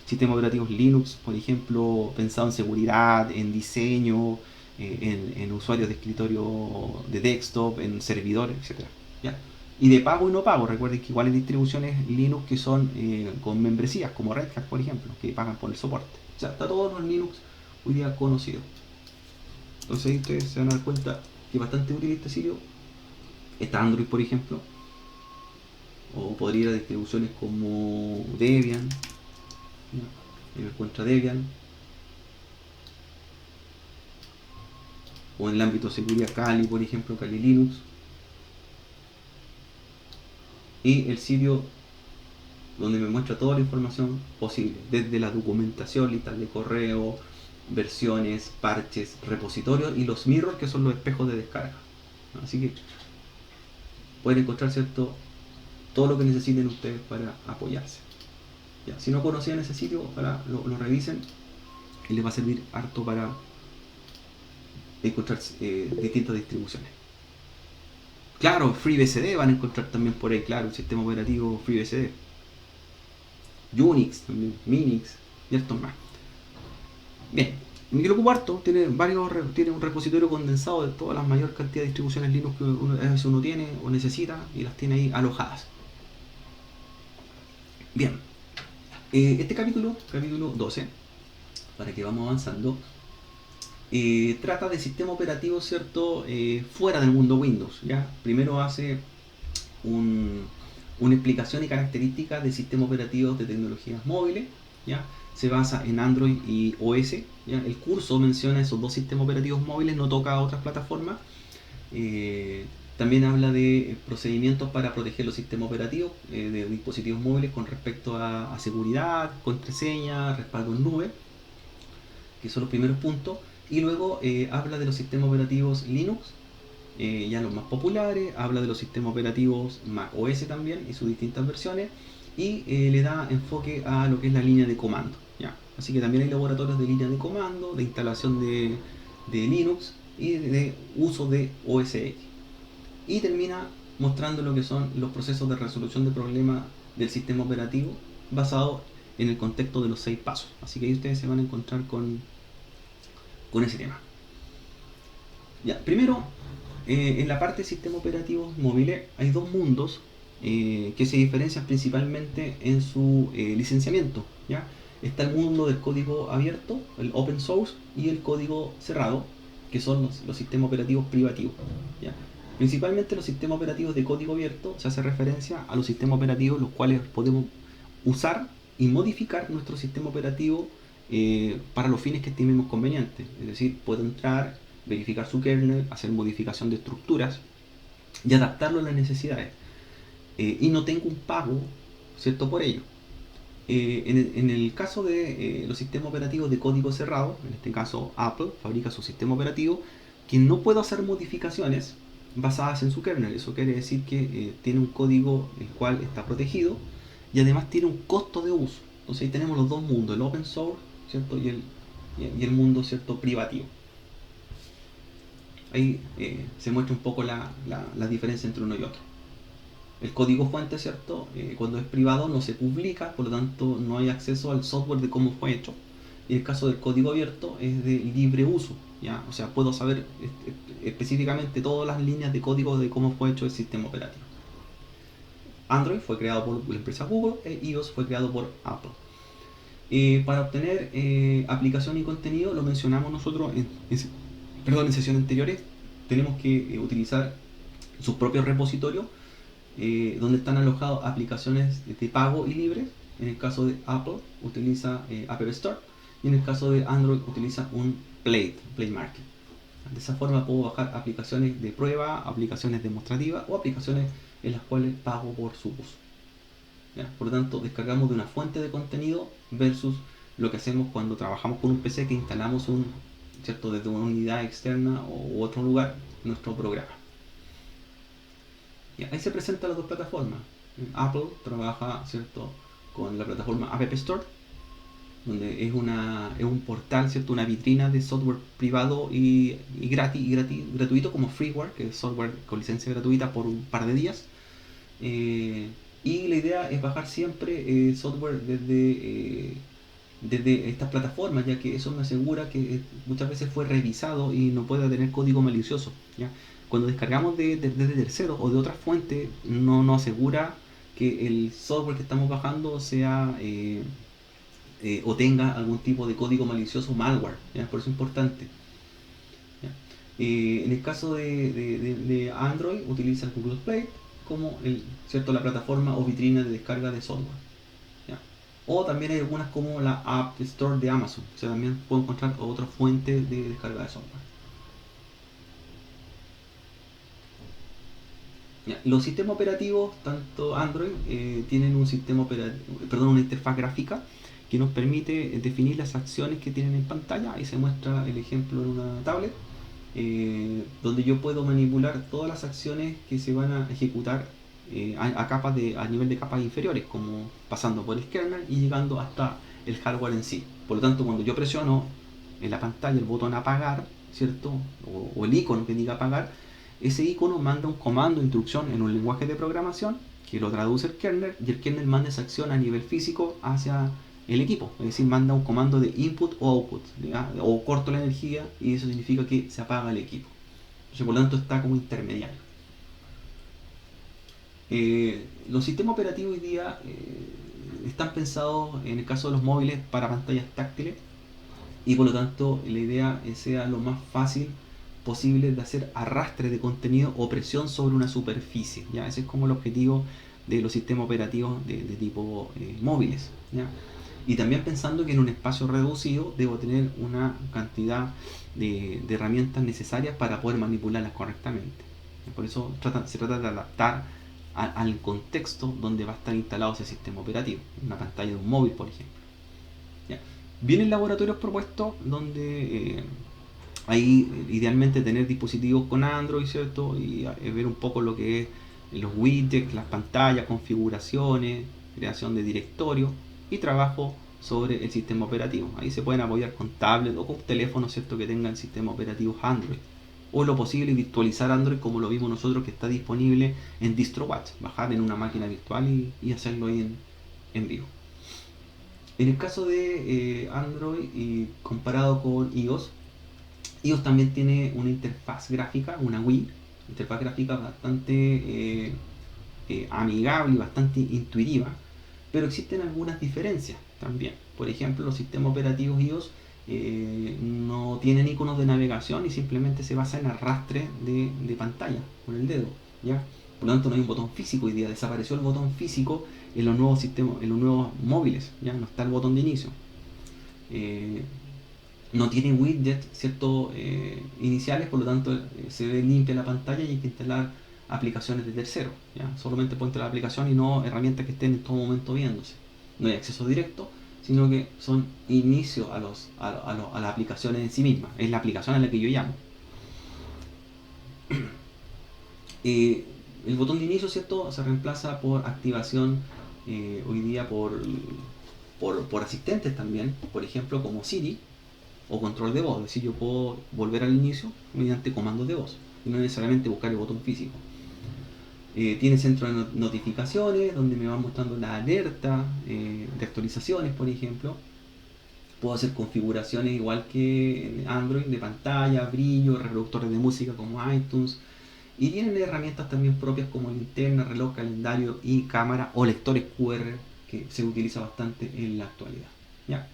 Sistemas operativos Linux, por ejemplo, pensado en seguridad, en diseño, en usuarios de escritorio de desktop, en servidores, etcétera, ¿ya? Y de pago y no pago. Recuerden que igual hay distribuciones Linux que son con membresías, como Red Hat, por ejemplo, que pagan por el soporte. O sea, está todo en Linux hoy día conocido. Entonces ahí ustedes se van a dar cuenta que es bastante útil este sitio. Está Android, por ejemplo, o podría ir a distribuciones como Debian. Ahí me encuentra Debian, o en el ámbito de seguridad Kali, por ejemplo, Kali Linux. Y el sitio donde me muestra toda la información posible, desde la documentación, listas de correo, versiones, parches, repositorios y los mirrors, que son los espejos de descarga. Así que pueden encontrar, ¿cierto?, todo lo que necesiten ustedes para apoyarse. Ya, si no conocían ese sitio, ojalá lo revisen y les va a servir harto para encontrar distintas distribuciones. Claro, FreeBSD van a encontrar también por ahí, claro, el sistema operativo FreeBSD. Unix también, Minix y estos más. Bien, yo lo ocupo harto, tiene un repositorio condensado de toda la mayor cantidad de distribuciones Linux que a veces uno tiene o necesita, y las tiene ahí alojadas. Bien, este capítulo 12, para que vamos avanzando, trata de sistema operativo, ¿cierto?, fuera del mundo Windows, ¿ya? Primero hace una explicación y características de sistemas operativos de tecnologías móviles, ¿ya? Se basa en Android y OS, ¿ya? El curso menciona esos dos sistemas operativos móviles, no toca a otras plataformas. También habla de procedimientos para proteger los sistemas operativos de dispositivos móviles con respecto a seguridad, contraseña, respaldo en nube, que son los primeros puntos. Y luego habla de los sistemas operativos Linux, ya los más populares, habla de los sistemas operativos Mac OS también y sus distintas versiones, y le da enfoque a lo que es la línea de comando, ¿ya? Así que también hay laboratorios de línea de comando, de instalación de Linux y de uso de OS X. Y termina mostrando lo que son los procesos de resolución de problemas del sistema operativo basado en el contexto de los 6 pasos. Así que ahí ustedes se van a encontrar con ese tema. Ya, primero, en la parte de sistemas operativos móviles hay dos mundos que se diferencian principalmente en su licenciamiento, ¿ya? Está el mundo del código abierto, el open source, y el código cerrado, que son los sistemas operativos privativos, ¿ya? Principalmente los sistemas operativos de código abierto se hace referencia a los sistemas operativos los cuales podemos usar y modificar nuestro sistema operativo para los fines que estimemos convenientes. Es decir, puedo entrar, verificar su kernel, hacer modificación de estructuras y adaptarlo a las necesidades. Y no tengo un pago, ¿cierto?, por ello. En el caso de los sistemas operativos de código cerrado, en este caso Apple fabrica su sistema operativo, que no puedo hacer modificaciones basadas en su kernel. Eso quiere decir que tiene un código el cual está protegido y además tiene un costo de uso. Entonces ahí tenemos los dos mundos, el open source, ¿cierto?, y el mundo, ¿cierto?, privativo. Ahí se muestra un poco la diferencia entre uno y otro. El código fuente, ¿cierto?, cuando es privado no se publica, por lo tanto no hay acceso al software de cómo fue hecho. Y el caso del código abierto es de libre uso, ¿ya? O sea, puedo saber específicamente todas las líneas de código de cómo fue hecho el sistema operativo. Android fue creado por la empresa Google e iOS fue creado por Apple. Para obtener aplicación y contenido, lo mencionamos nosotros en sesiones anteriores, tenemos que utilizar sus propios repositorios donde están alojadas aplicaciones de pago y libres. En el caso de Apple utiliza App Store y en el caso de Android utiliza un Play Market. De esa forma puedo bajar aplicaciones de prueba, aplicaciones demostrativas o aplicaciones en las cuales pago por su uso. ¿Ya? Por lo tanto, descargamos de una fuente de contenido versus lo que hacemos cuando trabajamos con un PC, que instalamos ¿cierto? Desde una unidad externa u otro lugar nuestro programa. ¿Ya? Ahí se presentan las dos plataformas. Apple trabaja, ¿cierto?, con la plataforma App Store, donde es un portal, ¿cierto?, una vitrina de software privado y gratuito como freeware, que es software con licencia gratuita por un par de días. Y la idea es bajar siempre software desde estas plataformas, ya que eso me asegura que muchas veces fue revisado y no puede tener código malicioso, ¿ya? Cuando descargamos desde terceros o de otras fuentes, no nos asegura que el software que estamos bajando sea o tenga algún tipo de código malicioso, malware, ¿ya? Por eso es importante, ¿ya? En el caso de Android, utiliza el Google Play como ¿cierto?, la plataforma o vitrina de descarga de software, ¿ya? O también hay algunas como la App Store de Amazon, o sea, también puedo encontrar otra fuente de descarga de software. ¿Ya? Los sistemas operativos, tanto Android, tienen una interfaz gráfica que nos permite definir las acciones que tienen en pantalla. Ahí se muestra el ejemplo en una tablet, donde yo puedo manipular todas las acciones que se van a ejecutar a nivel de capas inferiores, como pasando por el kernel y llegando hasta el hardware en sí. Por lo tanto, cuando yo presiono en la pantalla el botón apagar, ¿cierto?, o el icono que diga apagar, ese icono manda un comando de instrucción en un lenguaje de programación que lo traduce el kernel, y el kernel manda esa acción a nivel físico hacia el equipo, es decir, manda un comando de input o output, ¿ya? O corto la energía y eso significa que se apaga el equipo. Entonces, por lo tanto, está como intermediario. Los sistemas operativos hoy día están pensados, en el caso de los móviles, para pantallas táctiles, y por lo tanto la idea sea lo más fácil posible de hacer arrastre de contenido o presión sobre una superficie, ¿ya? Ese es como el objetivo de los sistemas operativos de tipo móviles, ¿ya? Y también pensando que en un espacio reducido debo tener una cantidad de herramientas necesarias para poder manipularlas correctamente. Por eso se trata de adaptar al contexto donde va a estar instalado ese sistema operativo, una pantalla de un móvil, por ejemplo. ¿Ya? Vienen laboratorios propuestos donde ahí idealmente tener dispositivos con Android, ¿cierto? Y ver un poco lo que es los widgets, las pantallas, configuraciones, creación de directorio y trabajo sobre el sistema operativo. Ahí se pueden apoyar con tablet o con teléfonos, ¿cierto?, que tengan sistema operativo Android. O lo posible virtualizar Android, como lo vimos nosotros, que está disponible en DistroWatch, bajar en una máquina virtual y hacerlo ahí en vivo. En el caso de Android y comparado con iOS también tiene una interfaz gráfica, una UI, interfaz gráfica bastante amigable y bastante intuitiva, pero existen algunas diferencias también. Por ejemplo, los sistemas operativos iOS no tienen iconos de navegación y simplemente se basa en arrastre de pantalla con el dedo, ¿ya? Por lo tanto, no hay un botón físico hoy día, desapareció el botón físico en los nuevos sistemas, en los nuevos móviles, ya no está el botón de inicio. No tiene widgets, ¿cierto?, iniciales, por lo tanto se ve limpia la pantalla y hay que instalar aplicaciones de terceros, ¿ya? Solamente puede instalar la aplicación y no herramientas que estén en todo momento viéndose. No hay acceso directo, sino que son inicios a las aplicaciones en sí mismas. Es la aplicación a la que yo llamo. El botón de inicio, ¿cierto?, se reemplaza por activación hoy día por asistentes también, por ejemplo como Siri o control de voz. Es decir, yo puedo volver al inicio mediante comandos de voz y no necesariamente buscar el botón físico. Tiene centro de notificaciones donde me van mostrando la alerta de actualizaciones, por ejemplo. Puedo hacer configuraciones igual que en Android de pantalla, brillo, reproductores de música como iTunes. Y tienen herramientas también propias como linterna, reloj, calendario y cámara o lectores QR que se utiliza bastante en la actualidad. ¿Ya?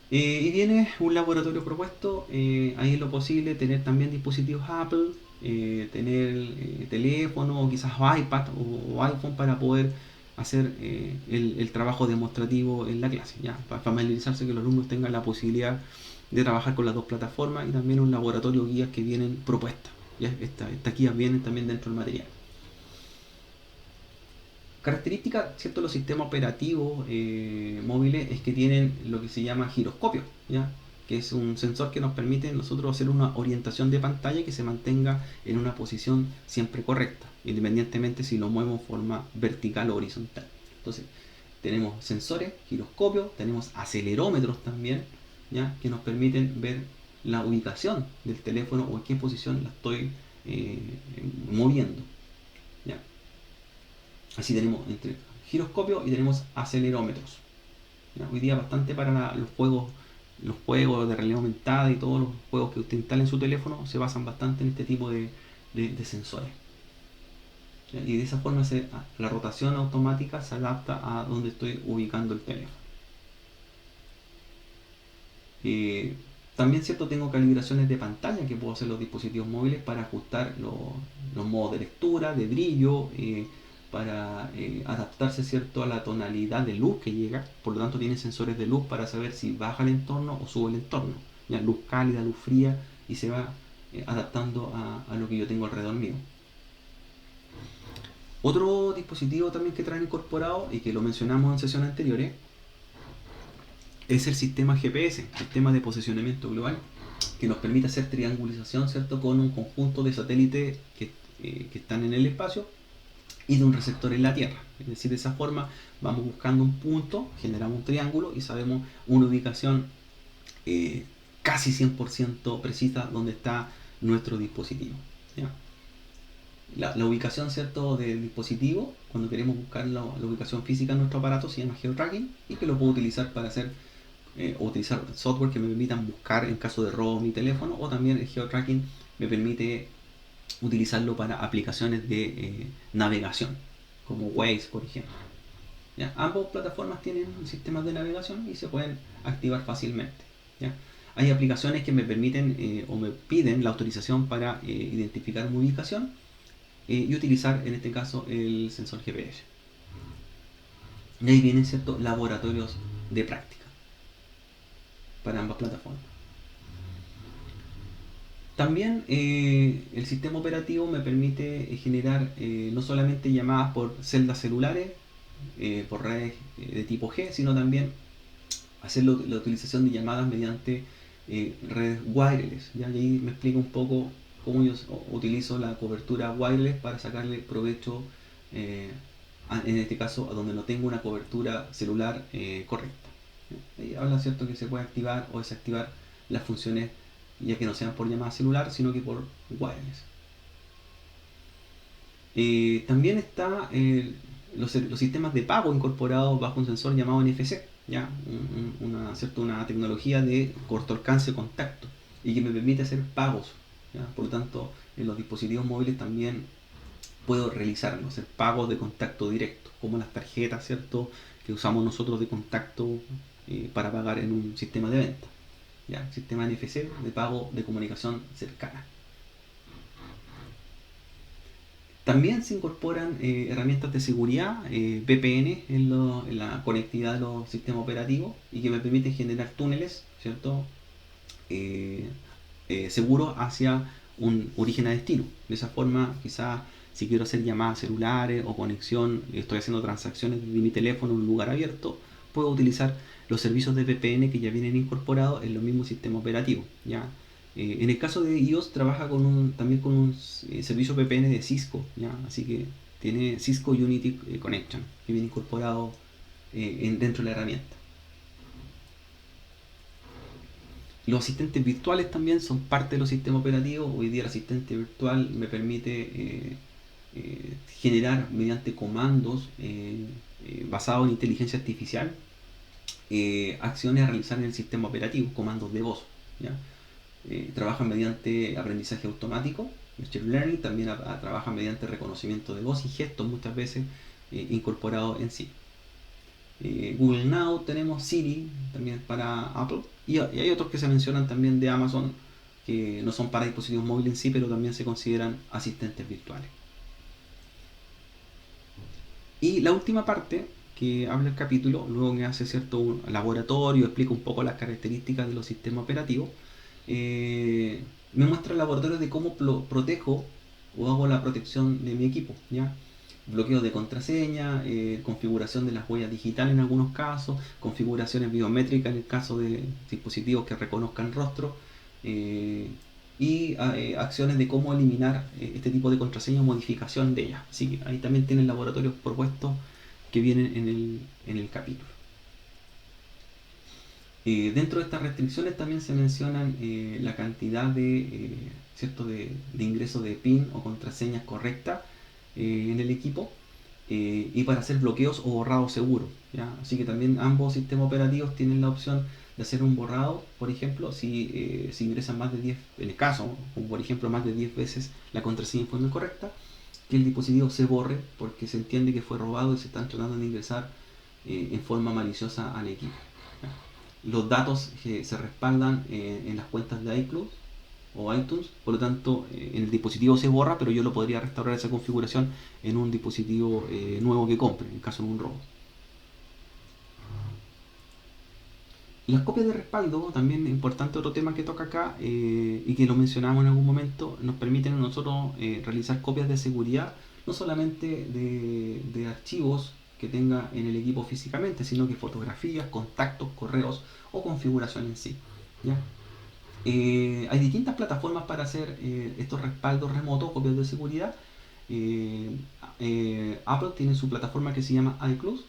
Y viene un laboratorio propuesto, ahí es lo posible tener también dispositivos Apple, tener teléfono o quizás iPad o iPhone para poder hacer el trabajo demostrativo en la clase, ¿ya? Para familiarizarse, que los alumnos tengan la posibilidad de trabajar con las dos plataformas, y también un laboratorio guías que vienen propuestas. ¿Ya? Estas guías vienen también dentro del material. Característica, ¿cierto?, los sistemas operativos móviles es que tienen lo que se llama giroscopio, ¿ya? Que es un sensor que nos permite nosotros hacer una orientación de pantalla que se mantenga en una posición siempre correcta, independientemente si lo movemos en forma vertical o horizontal. Entonces, tenemos sensores, giroscopios, tenemos acelerómetros también, ¿ya? Que nos permiten ver la ubicación del teléfono o en qué posición la estoy moviendo, ¿ya? Así tenemos entre giroscopio y tenemos acelerómetros. ¿Ya? Hoy día bastante para los juegos de realidad aumentada y todos los juegos que usted instala en su teléfono se basan bastante en este tipo de sensores. ¿Ya? Y de esa forma la rotación automática se adapta a donde estoy ubicando el teléfono. También, cierto, tengo calibraciones de pantalla que puedo hacer los dispositivos móviles para ajustar los modos de lectura, de brillo, para adaptarse, cierto, a la tonalidad de luz que llega. Por lo tanto, tiene sensores de luz para saber si baja el entorno o sube el entorno. ¿Ya? Luz cálida, luz fría, y se va adaptando a lo que yo tengo alrededor mío. Otro dispositivo también que traen incorporado y que lo mencionamos en sesiones anteriores es el sistema GPS, sistema de posicionamiento global, que nos permite hacer triangulización, ¿cierto?, con un conjunto de satélites que están en el espacio y de un receptor en la Tierra. Es decir, de esa forma vamos buscando un punto, generamos un triángulo y sabemos una ubicación casi 100% precisa donde está nuestro dispositivo. ¿Ya? La ubicación, ¿cierto?, del dispositivo, cuando queremos buscar la ubicación física de nuestro aparato, se llama geotracking, y que lo puedo utilizar para hacer o utilizar software que me permitan buscar en caso de robo mi teléfono, o también el geotracking me permite utilizarlo para aplicaciones de navegación, como Waze, por ejemplo. ¿Ya? Ambas plataformas tienen sistemas de navegación y se pueden activar fácilmente. ¿Ya? Hay aplicaciones que me permiten o me piden la autorización para identificar mi ubicación y utilizar en este caso el sensor GPS. Y ahí vienen, ciertos laboratorios de práctica para ambas plataformas. También el sistema operativo me permite generar no solamente llamadas por celdas celulares, por redes de tipo G, sino también hacer la utilización de llamadas mediante redes wireless. ¿Ya? Y ahí me explico un poco cómo yo utilizo la cobertura wireless para sacarle provecho, en este caso, a donde no tengo una cobertura celular correcta. Ahí habla, cierto, que se puede activar o desactivar las funciones, ya que no sean por llamada celular, sino que por wireless. También está los sistemas de pago incorporados bajo un sensor llamado NFC, ¿ya? Una tecnología de corto alcance contacto y que me permite hacer pagos, ¿ya? Por lo tanto, en los dispositivos móviles también puedo realizarlo, hacer pagos de contacto directo, como las tarjetas, ¿cierto?, que usamos nosotros de contacto para pagar en un sistema de venta. ¿Ya? Sistema NFC de pago de comunicación cercana. También se incorporan herramientas de seguridad, VPN en la conectividad de los sistemas operativos, y que me permiten generar túneles, ¿cierto?, seguros hacia un origen a destino. De esa forma, quizás si quiero hacer llamadas celulares o conexión, estoy haciendo transacciones desde mi teléfono en un lugar abierto, puedo utilizar los servicios de VPN que ya vienen incorporados en los mismos sistemas operativos. ¿Ya? En el caso de iOS trabaja también con un servicio VPN de Cisco, ¿ya? Así que tiene Cisco Unity Connection que viene incorporado dentro de la herramienta. Los asistentes virtuales también son parte de los sistemas operativos. Hoy día el asistente virtual me permite generar mediante comandos basados en inteligencia artificial acciones a realizar en el sistema operativo, comandos de voz, ¿ya? Trabajan mediante aprendizaje automático, Machine Learning, también trabajan mediante reconocimiento de voz y gestos muchas veces incorporados en sí. Google Now, tenemos Siri también para Apple, y hay otros que se mencionan también de Amazon que no son para dispositivos móviles en sí, pero también se consideran asistentes virtuales. Y la última parte que habla el capítulo, luego que hace cierto laboratorio, explica un poco las características de los sistemas operativos, me muestra el laboratorio de cómo protejo o hago la protección de mi equipo, ¿ya? Bloqueo de contraseña, configuración de las huellas digitales en algunos casos, configuraciones biométricas en el caso de dispositivos que reconozcan rostro, y acciones de cómo eliminar este tipo de contraseña o modificación de ellas. Así que ahí también tienen laboratorios propuestos que vienen en el capítulo. Dentro de estas restricciones también se mencionan la cantidad ¿cierto? de ingreso de PIN o contraseñas correctas en el equipo, y para hacer bloqueos o borrados seguros, ¿ya? Así que también ambos sistemas operativos tienen la opción de hacer un borrado, por ejemplo, si ingresan más de 10, en el caso, como por ejemplo más de 10 veces la contraseña en forma incorrecta, que el dispositivo se borre porque se entiende que fue robado y se están tratando de ingresar en forma maliciosa al equipo, ¿ya? Los datos se respaldan en las cuentas de iCloud o iTunes, por lo tanto en el dispositivo se borra, pero yo lo podría restaurar esa configuración en un dispositivo nuevo que compre, en caso de un robo. Las copias de respaldo, también importante otro tema que toca acá, y que lo mencionamos en algún momento, nos permiten a nosotros realizar copias de seguridad, no solamente de archivos que tenga en el equipo físicamente, sino que fotografías, contactos, correos o configuración en sí, ¿ya? Hay distintas plataformas para hacer estos respaldos remotos, copias de seguridad. Apple tiene su plataforma que se llama iCloud.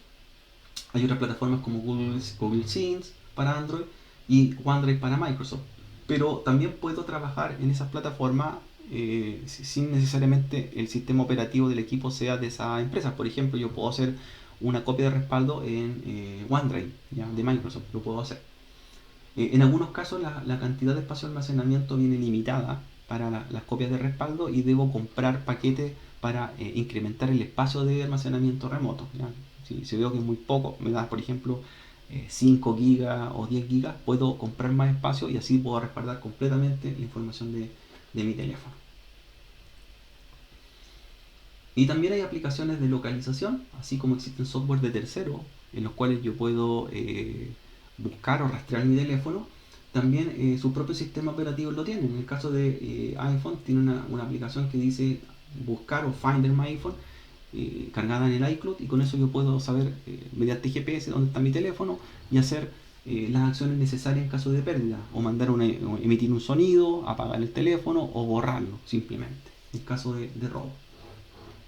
Hay otras plataformas como Google Scenes para Android y OneDrive para Microsoft. Pero también puedo trabajar en esas plataformas sin necesariamente el sistema operativo del equipo sea de esa empresa. Por ejemplo, yo puedo hacer una copia de respaldo en OneDrive, ¿ya? De Microsoft, lo puedo hacer. En algunos casos la cantidad de espacio de almacenamiento viene limitada para las copias de respaldo y debo comprar paquetes para incrementar el espacio de almacenamiento remoto, ¿ya? Si veo que es muy poco, me da por ejemplo 5 gigas o 10 gigas, puedo comprar más espacio y así puedo respaldar completamente la información de mi teléfono. Y también hay aplicaciones de localización, así como existen software de tercero en los cuales yo puedo buscar o rastrear mi teléfono. También su propio sistema operativo lo tiene. En el caso de iPhone tiene una aplicación que dice buscar o Finder My iPhone, cargada en el iCloud, y con eso yo puedo saber mediante GPS dónde está mi teléfono y hacer las acciones necesarias en caso de pérdida, o mandar o emitir un sonido, apagar el teléfono o borrarlo simplemente en caso de robo.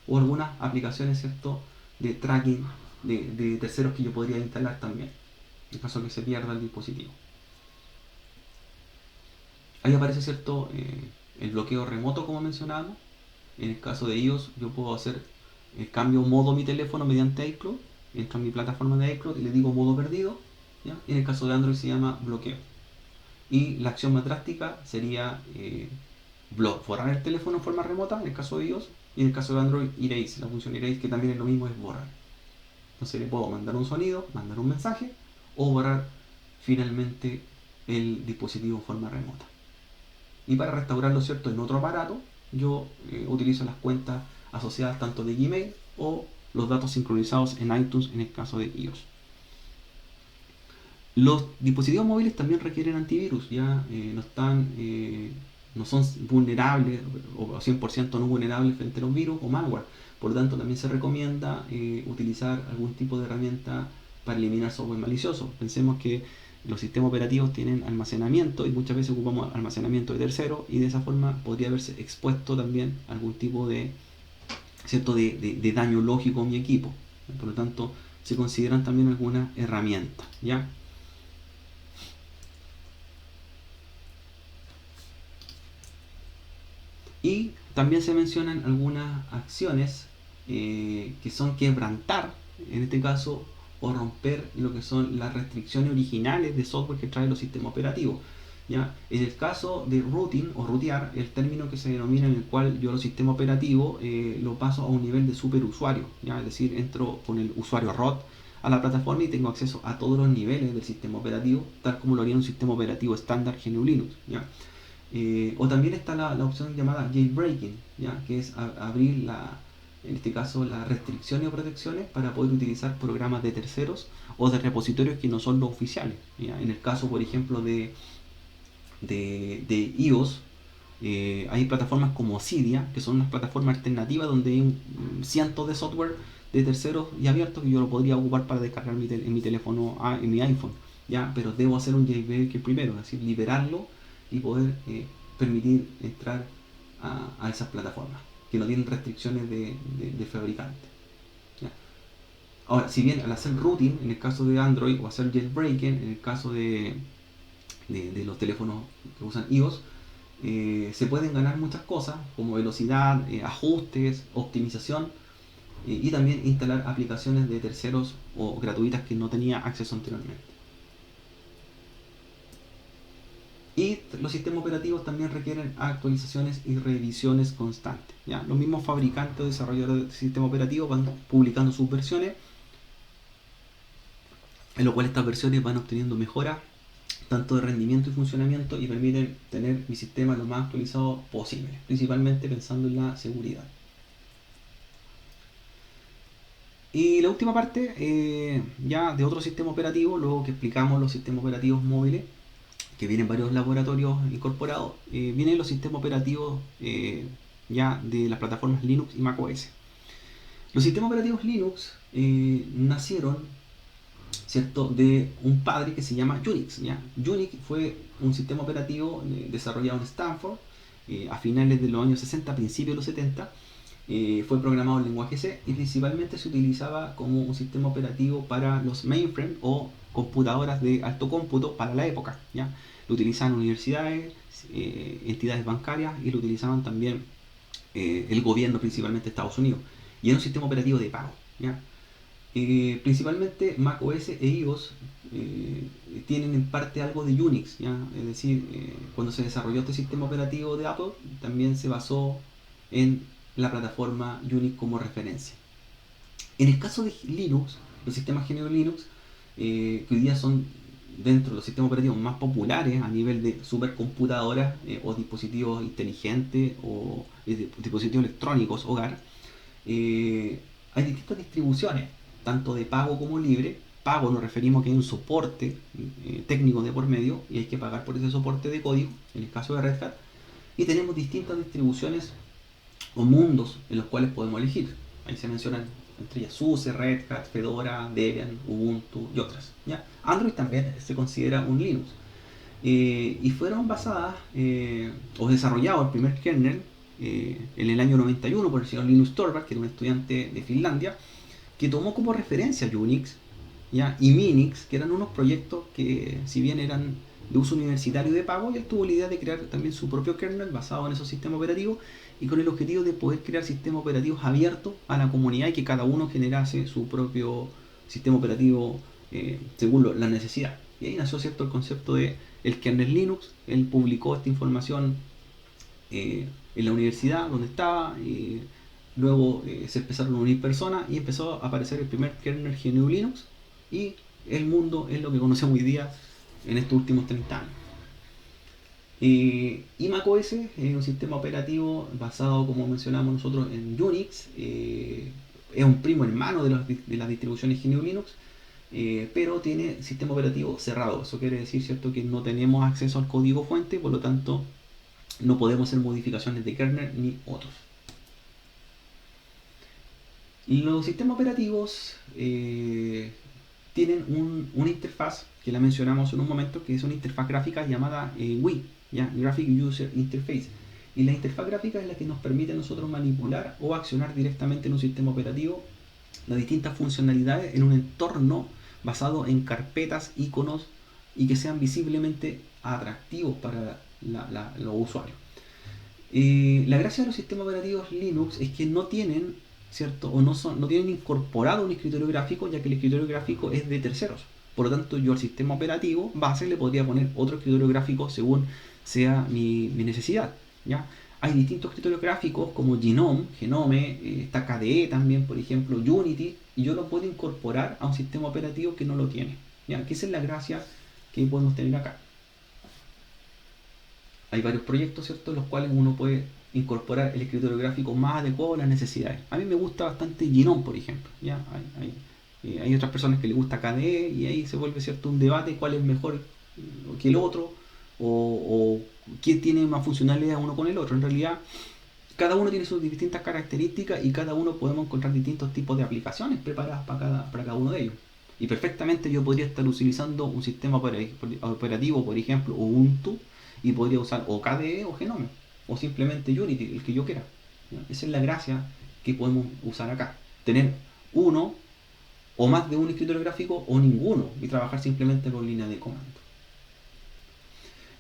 O algunas aplicaciones, ¿cierto?, de tracking de terceros que yo podría instalar también en caso de que se pierda el dispositivo. Ahí aparece, ¿cierto?, el bloqueo remoto, como mencionábamos. En el caso de iOS yo puedo hacer el cambio modo mi teléfono mediante iCloud, entro en mi plataforma de iCloud y le digo modo perdido, ¿ya? En el caso de Android se llama bloqueo. Y la acción más drástica sería borrar el teléfono en forma remota, en el caso de iOS, y en el caso de Android erase, la función erase, que también es lo mismo, es borrar. Entonces le puedo mandar un sonido, mandar un mensaje o borrar finalmente el dispositivo en forma remota. Y para restaurarlo, ¿cierto?, en otro aparato, yo utilizo las cuentas asociadas tanto de Gmail o los datos sincronizados en iTunes en el caso de iOS. Los dispositivos móviles también requieren antivirus, ya no son vulnerables o 100% no vulnerables frente a los virus o malware. Por lo tanto, también se recomienda utilizar algún tipo de herramienta para eliminar software malicioso. Pensemos que los sistemas operativos tienen almacenamiento y muchas veces ocupamos almacenamiento de tercero, y de esa forma podría haberse expuesto también algún tipo de, ¿cierto?, de daño lógico a mi equipo. Por lo tanto, se consideran también algunas herramientas, ¿ya? Y también se mencionan algunas acciones que son quebrantar, en este caso, o romper lo que son las restricciones originales de software que traen los sistemas operativos. ¿Ya? En el caso de routing o rutear, el término que se denomina en el cual yo los sistemas operativos lo paso a un nivel de superusuario, ¿ya? Es decir, entro con el usuario root a la plataforma y tengo acceso a todos los niveles del sistema operativo, tal como lo haría un sistema operativo estándar GNU Linux, ¿ya? O también está la opción llamada jailbreaking, ¿ya? Que es abrir en este caso las restricciones o protecciones para poder utilizar programas de terceros o de repositorios que no son los oficiales, ¿ya? En el caso, por ejemplo, de iOS, hay plataformas como Cydia, que son unas plataformas alternativas donde hay cientos de software de terceros y abiertos que yo lo podría ocupar para descargar en mi teléfono, en mi iPhone, ¿ya? Pero debo hacer un jailbreak primero, es decir, liberarlo y poder permitir entrar a esas plataformas que no tienen restricciones de fabricante, ¿ya? Ahora, si bien al hacer routing en el caso de Android o hacer jailbreaking en el caso de los teléfonos que usan iOS, se pueden ganar muchas cosas como velocidad, ajustes, optimización, y también instalar aplicaciones de terceros o gratuitas que no tenía acceso anteriormente. Y los sistemas operativos también requieren actualizaciones y revisiones constantes, ¿ya? Los mismos fabricantes o desarrolladores de sistemas operativos van publicando sus versiones, en lo cual estas versiones van obteniendo mejoras tanto de rendimiento y funcionamiento y permiten tener mi sistema lo más actualizado posible, principalmente pensando en la seguridad. Y la última parte, ya de otro sistema operativo, luego que explicamos los sistemas operativos móviles, que vienen varios laboratorios incorporados, vienen los sistemas operativos ya de las plataformas Linux y macOS. Los sistemas operativos Linux nacieron, ¿cierto?, de un padre que se llama Unix, ¿ya? Unix fue un sistema operativo desarrollado en Stanford a finales de los años 60, principios de los 70. Fue programado en lenguaje C y principalmente se utilizaba como un sistema operativo para los mainframe o computadoras de alto cómputo para la época, ¿ya? Lo utilizaban universidades, entidades bancarias y lo utilizaban también el gobierno, principalmente de Estados Unidos. Y era un sistema operativo de pago, ¿ya? Principalmente macOS e iOS tienen en parte algo de Unix, ¿ya? Es decir, cuando se desarrolló este sistema operativo de Apple, también se basó en la plataforma Unix como referencia. En el caso de Linux, los sistemas GNU Linux, que hoy día son dentro de los sistemas operativos más populares a nivel de supercomputadoras o dispositivos inteligentes o dispositivos electrónicos, hogar, hay distintas distribuciones, tanto de pago como libre. Pago nos referimos a que hay un soporte técnico de por medio y hay que pagar por ese soporte de código, en el caso de Red Hat. Y tenemos distintas distribuciones o mundos en los cuales podemos elegir. Ahí se mencionan entre ellas SUSE, Red Hat, Fedora, Debian, Ubuntu y otras, ¿ya? Android también se considera un Linux. Y fueron basadas o desarrollados el primer kernel en el año 91 por el señor Linus Torvalds, que era un estudiante de Finlandia, que tomó como referencia Unix, ¿ya?, y Minix, que eran unos proyectos que, si bien eran de uso universitario de pago, y él tuvo la idea de crear también su propio kernel basado en esos sistemas operativos y con el objetivo de poder crear sistemas operativos abiertos a la comunidad y que cada uno generase su propio sistema operativo según la necesidad. Y ahí nació, ¿cierto?, el concepto de el kernel Linux. Él publicó esta información en la universidad donde estaba, y luego se empezaron a unir personas y empezó a aparecer el primer kernel GNU Linux, y el mundo es lo que conocemos hoy día en estos últimos 30 años. Y macOS es un sistema operativo basado, como mencionamos nosotros, en Unix. Es un primo hermano de las distribuciones GNU Linux, pero tiene sistema operativo cerrado. Eso quiere decir, ¿cierto?, que no tenemos acceso al código fuente, por lo tanto no podemos hacer modificaciones de kernel ni otros. Los sistemas operativos tienen una interfaz que la mencionamos en un momento, que es una interfaz gráfica llamada GUI, ¿ya? Graphic User Interface. Y la interfaz gráfica es la que nos permite a nosotros manipular o accionar directamente en un sistema operativo las distintas funcionalidades en un entorno basado en carpetas, iconos y que sean visiblemente atractivos para los usuarios. La gracia de los sistemas operativos Linux es que no tienen ¿cierto? O no tienen incorporado un escritorio gráfico, ya que el escritorio gráfico es de terceros. Por lo tanto, yo al sistema operativo base le podría poner otro escritorio gráfico según sea mi necesidad, ¿ya? Hay distintos escritorios gráficos como Genome, está KDE también, por ejemplo, Unity, y yo lo puedo incorporar a un sistema operativo que no lo tiene, ¿ya? Que esa es la gracia que podemos tener acá. Hay varios proyectos, ¿cierto?, en los cuales uno puede incorporar el escritorio gráfico más adecuado a las necesidades. A mí me gusta bastante Gnome, por ejemplo. ¿Ya? Hay otras personas que les gusta KDE y ahí se vuelve, ¿cierto?, un debate cuál es mejor que el otro o quién tiene más funcionalidad uno con el otro. En realidad, cada uno tiene sus distintas características y cada uno podemos encontrar distintos tipos de aplicaciones preparadas para cada uno de ellos. Y perfectamente yo podría estar utilizando un sistema operativo, por ejemplo, Ubuntu, y podría usar o KDE o Genome, o simplemente Unity, el que yo quiera. ¿Ya? Esa es la gracia que podemos usar acá. Tener uno o más de un escritorio gráfico o ninguno y trabajar simplemente con línea de comando.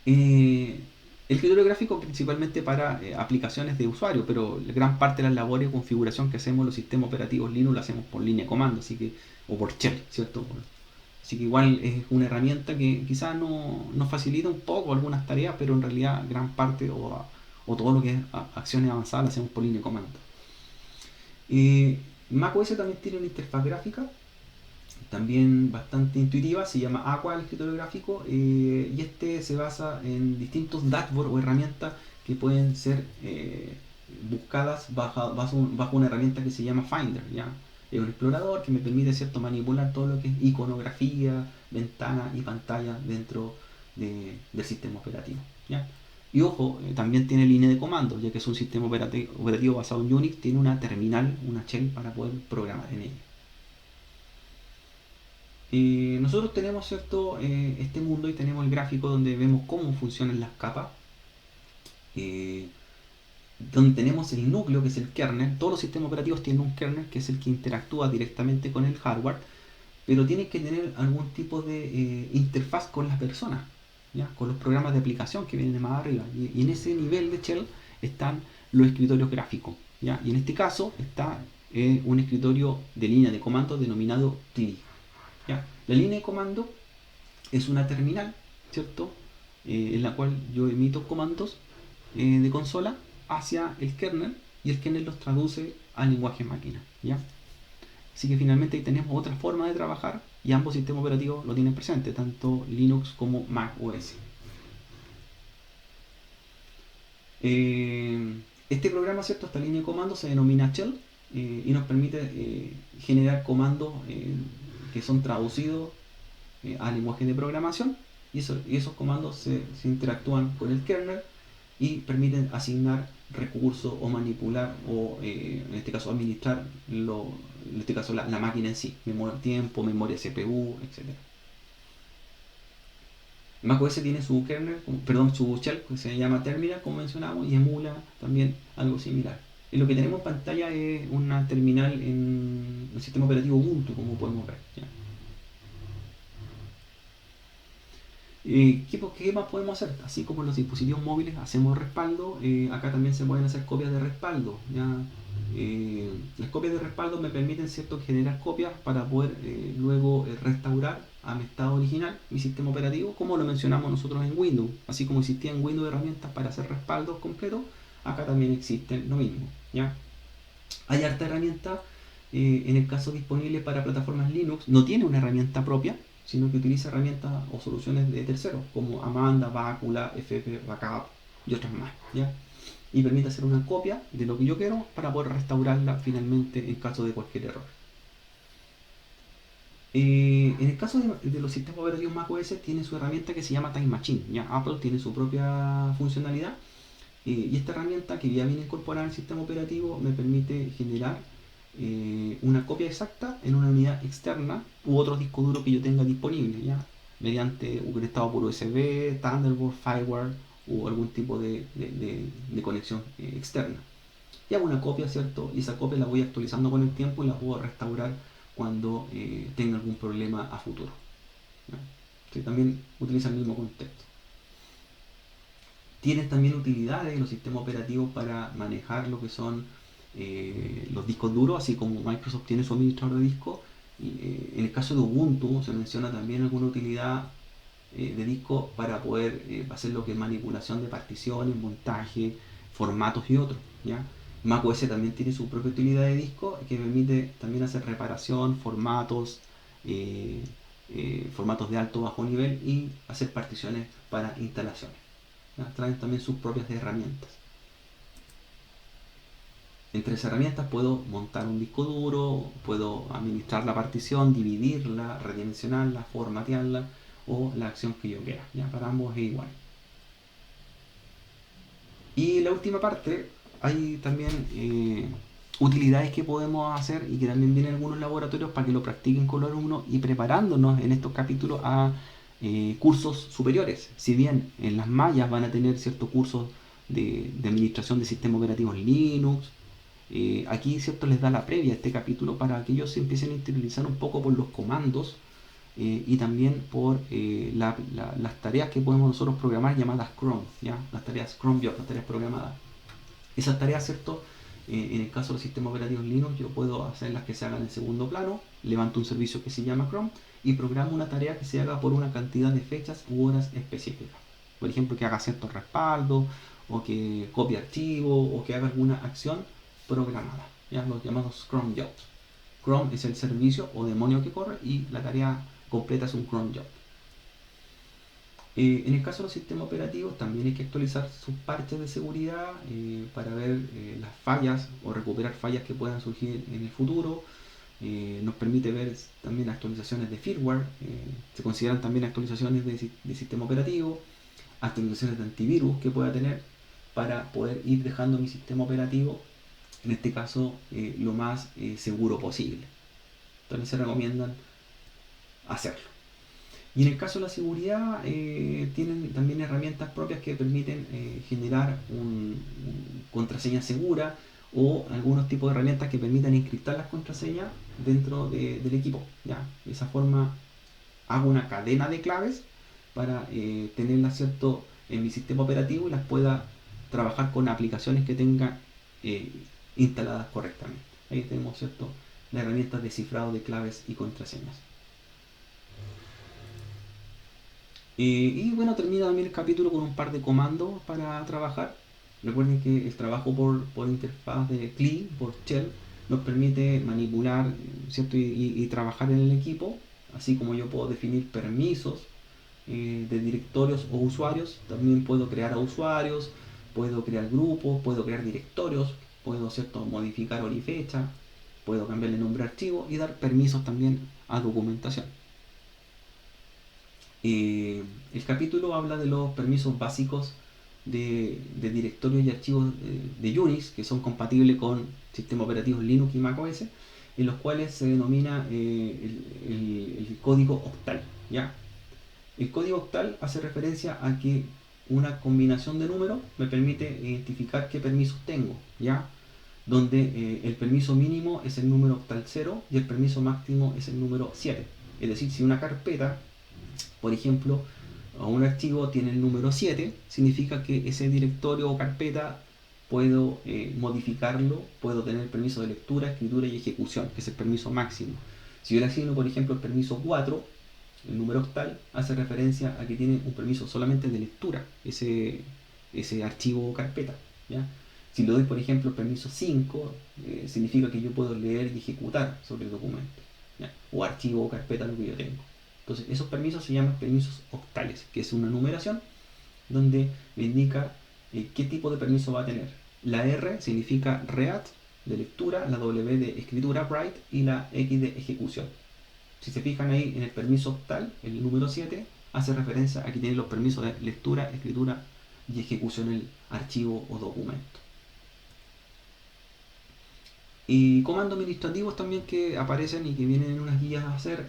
El escritorio gráfico principalmente para aplicaciones de usuario, pero gran parte de las labores de configuración que hacemos los sistemas operativos Linux lo hacemos por línea de comando, así que, o por shell, ¿cierto? Así que igual es una herramienta que quizás nos facilita un poco algunas tareas, pero en realidad gran parte o todo lo que es acciones avanzadas lo hacemos por línea de comando. macOS también tiene una interfaz gráfica también bastante intuitiva, se llama Aqua el escritorio gráfico, y este se basa en distintos dashboards o herramientas que pueden ser buscadas bajo una herramienta que se llama Finder, ¿ya? Es un explorador que me permite, ¿cierto?, manipular todo lo que es iconografía, ventana y pantalla dentro del sistema operativo, ¿ya? Y ojo, también tiene línea de comando, ya que es un sistema operativo basado en Unix, tiene una terminal, una shell para poder programar en ella. Nosotros tenemos, ¿cierto?, este mundo y tenemos el gráfico donde vemos cómo funcionan las capas, donde tenemos el núcleo, que es el kernel. Todos los sistemas operativos tienen un kernel que es el que interactúa directamente con el hardware, pero tiene que tener algún tipo de interfaz con las personas, ¿ya?, con los programas de aplicación que vienen más arriba, y en ese nivel de shell están los escritorios gráficos, ¿ya? Y en este caso está un escritorio de línea de comando denominado TLI. ¿Ya? La línea de comando es una terminal, ¿cierto?, en la cual yo emito comandos de consola hacia el kernel y el kernel los traduce al lenguaje máquina, ¿ya? Así que finalmente ahí tenemos otra forma de trabajar y ambos sistemas operativos lo tienen presente, tanto Linux como Mac OS. Este programa, ¿cierto?, esta línea de comando se denomina Shell y nos permite generar comandos que son traducidos al lenguaje de programación, y esos comandos se interactúan con el kernel y permiten asignar recursos o manipular o en este caso administrar en este caso la máquina en sí, memoria tiempo, memoria CPU, etc. macOS tiene su kernel, su shell, que se llama terminal, como mencionamos, y emula también algo similar. Y lo que tenemos en pantalla es una terminal en el sistema operativo Ubuntu, como podemos ver, ¿ya? ¿Qué más podemos hacer? Así como en los dispositivos móviles hacemos respaldo, acá también se pueden hacer copias de respaldo, ¿ya? Las copias de respaldo me permiten, ¿cierto?, generar copias para poder luego restaurar a mi estado original mi sistema operativo, como lo mencionamos nosotros en Windows. Así como existían en Windows herramientas para hacer respaldos completos, acá también existen lo mismo, ¿ya? Hay harta herramienta, en el caso disponible para plataformas Linux, no tiene una herramienta propia, sino que utiliza herramientas o soluciones de terceros, como Amanda, Bacula, FF Backup y otras más, ¿ya? Y permite hacer una copia de lo que yo quiero para poder restaurarla finalmente en caso de cualquier error. En el caso de los sistemas operativos macOS tiene su herramienta que se llama Time Machine, ¿ya? Apple tiene su propia funcionalidad, y esta herramienta, que ya viene incorporada al sistema operativo, me permite generar una copia exacta en una unidad externa u otro disco duro que yo tenga disponible, ¿ya?, mediante un estado por USB, Thunderbolt, Firewire o algún tipo de conexión externa. Y hago una copia, ¿cierto? Y esa copia la voy actualizando con el tiempo y la puedo restaurar cuando tenga algún problema a futuro, ¿ya? Sí, también utiliza el mismo contexto. Tienes también utilidades en los sistemas operativos para manejar lo que son los discos duros, así como Microsoft tiene su administrador de disco. En el caso de Ubuntu se menciona también alguna utilidad de disco para poder hacer lo que es manipulación de particiones, montaje, formatos y otros, ¿ya? macOS también tiene su propia utilidad de disco que permite también hacer reparación, formatos de alto o bajo nivel y hacer particiones para instalaciones, ¿ya? Traen también sus propias herramientas. Entre esas herramientas puedo montar un disco duro, puedo administrar la partición, dividirla, redimensionarla, formatearla o la acción que yo quiera. ¿Ya? Para ambos es igual. Y la última parte, hay también utilidades que podemos hacer y que también vienen algunos laboratorios para que lo practiquen con los alumnos y preparándonos en estos capítulos a cursos superiores. Si bien en las mallas van a tener ciertos cursos de administración de sistemas operativos Linux, aquí cierto les da la previa a este capítulo para que ellos se empiecen a interiorizar un poco por los comandos y también por las tareas que podemos nosotros programar llamadas cron, ¿ya? Las tareas cron job, las tareas programadas. Esas tareas, ¿cierto? En el caso de los sistemas operativos Linux, yo puedo hacerlas que se hagan en segundo plano, levanto un servicio que se llama cron y programo una tarea que se haga por una cantidad de fechas u horas específicas. Por ejemplo, que haga ciertos respaldos, o que copie archivos, o que haga alguna acción programada, ¿ya? Los llamados cron jobs. Cron es el servicio o demonio que corre y la tarea completa es un cron job. En el caso de los sistemas operativos también hay que actualizar sus parches de seguridad para ver las fallas o recuperar fallas que puedan surgir en el futuro. Nos permite ver también actualizaciones de firmware, se consideran también actualizaciones de sistema operativo, actualizaciones de antivirus que pueda tener para poder ir dejando mi sistema operativo, en este caso, lo más seguro posible. Entonces se recomiendan hacerlo. Y en el caso de la seguridad, tienen también herramientas propias que permiten generar contraseña segura o algunos tipos de herramientas que permitan encriptar las contraseñas dentro del equipo. ¿Ya? De esa forma hago una cadena de claves para tenerlas, ¿cierto?, en mi sistema operativo y las pueda trabajar con aplicaciones que tenga instaladas correctamente. Ahí tenemos, ¿cierto?, las herramientas de cifrado de claves y contraseñas. Y bueno, termina también el capítulo con un par de comandos para trabajar. Recuerden que el trabajo por interfaz de CLI, por shell, nos permite manipular, ¿cierto? Y trabajar en el equipo, así como yo puedo definir permisos de directorios o usuarios. También puedo crear a usuarios, puedo crear grupos, puedo crear directorios, puedo, ¿cierto?, modificar hora y fecha, puedo cambiarle nombre a archivo y dar permisos también a documentación. El capítulo habla de los permisos básicos de directorios y archivos de Unix que son compatibles con sistemas operativos Linux y macOS, en los cuales se denomina el código octal, ¿ya? El código octal hace referencia a que una combinación de números me permite identificar qué permisos tengo, ¿ya? Donde el permiso mínimo es el número octal 0 y el permiso máximo es el número 7. Es decir, si una carpeta, por ejemplo, o un archivo tiene el número 7, significa que ese directorio o carpeta puedo modificarlo, puedo tener permiso de lectura, escritura y ejecución, que es el permiso máximo. Si yo le asigno, por ejemplo, el permiso 4, el número octal hace referencia a que tiene un permiso solamente de lectura, ese archivo o carpeta, ¿ya? Si le doy, por ejemplo, el permiso 5, significa que yo puedo leer y ejecutar sobre el documento, ¿ya? O archivo o carpeta, lo que yo tengo. Entonces, esos permisos se llaman permisos octales, que es una numeración donde me indica qué tipo de permiso va a tener. La R significa read, de lectura, la W de escritura, write, y la X de ejecución. Si se fijan ahí en el permiso octal, el número 7 hace referencia a que tiene los permisos de lectura, escritura y ejecución del archivo o documento. Y comandos administrativos también que aparecen y que vienen en unas guías a hacer,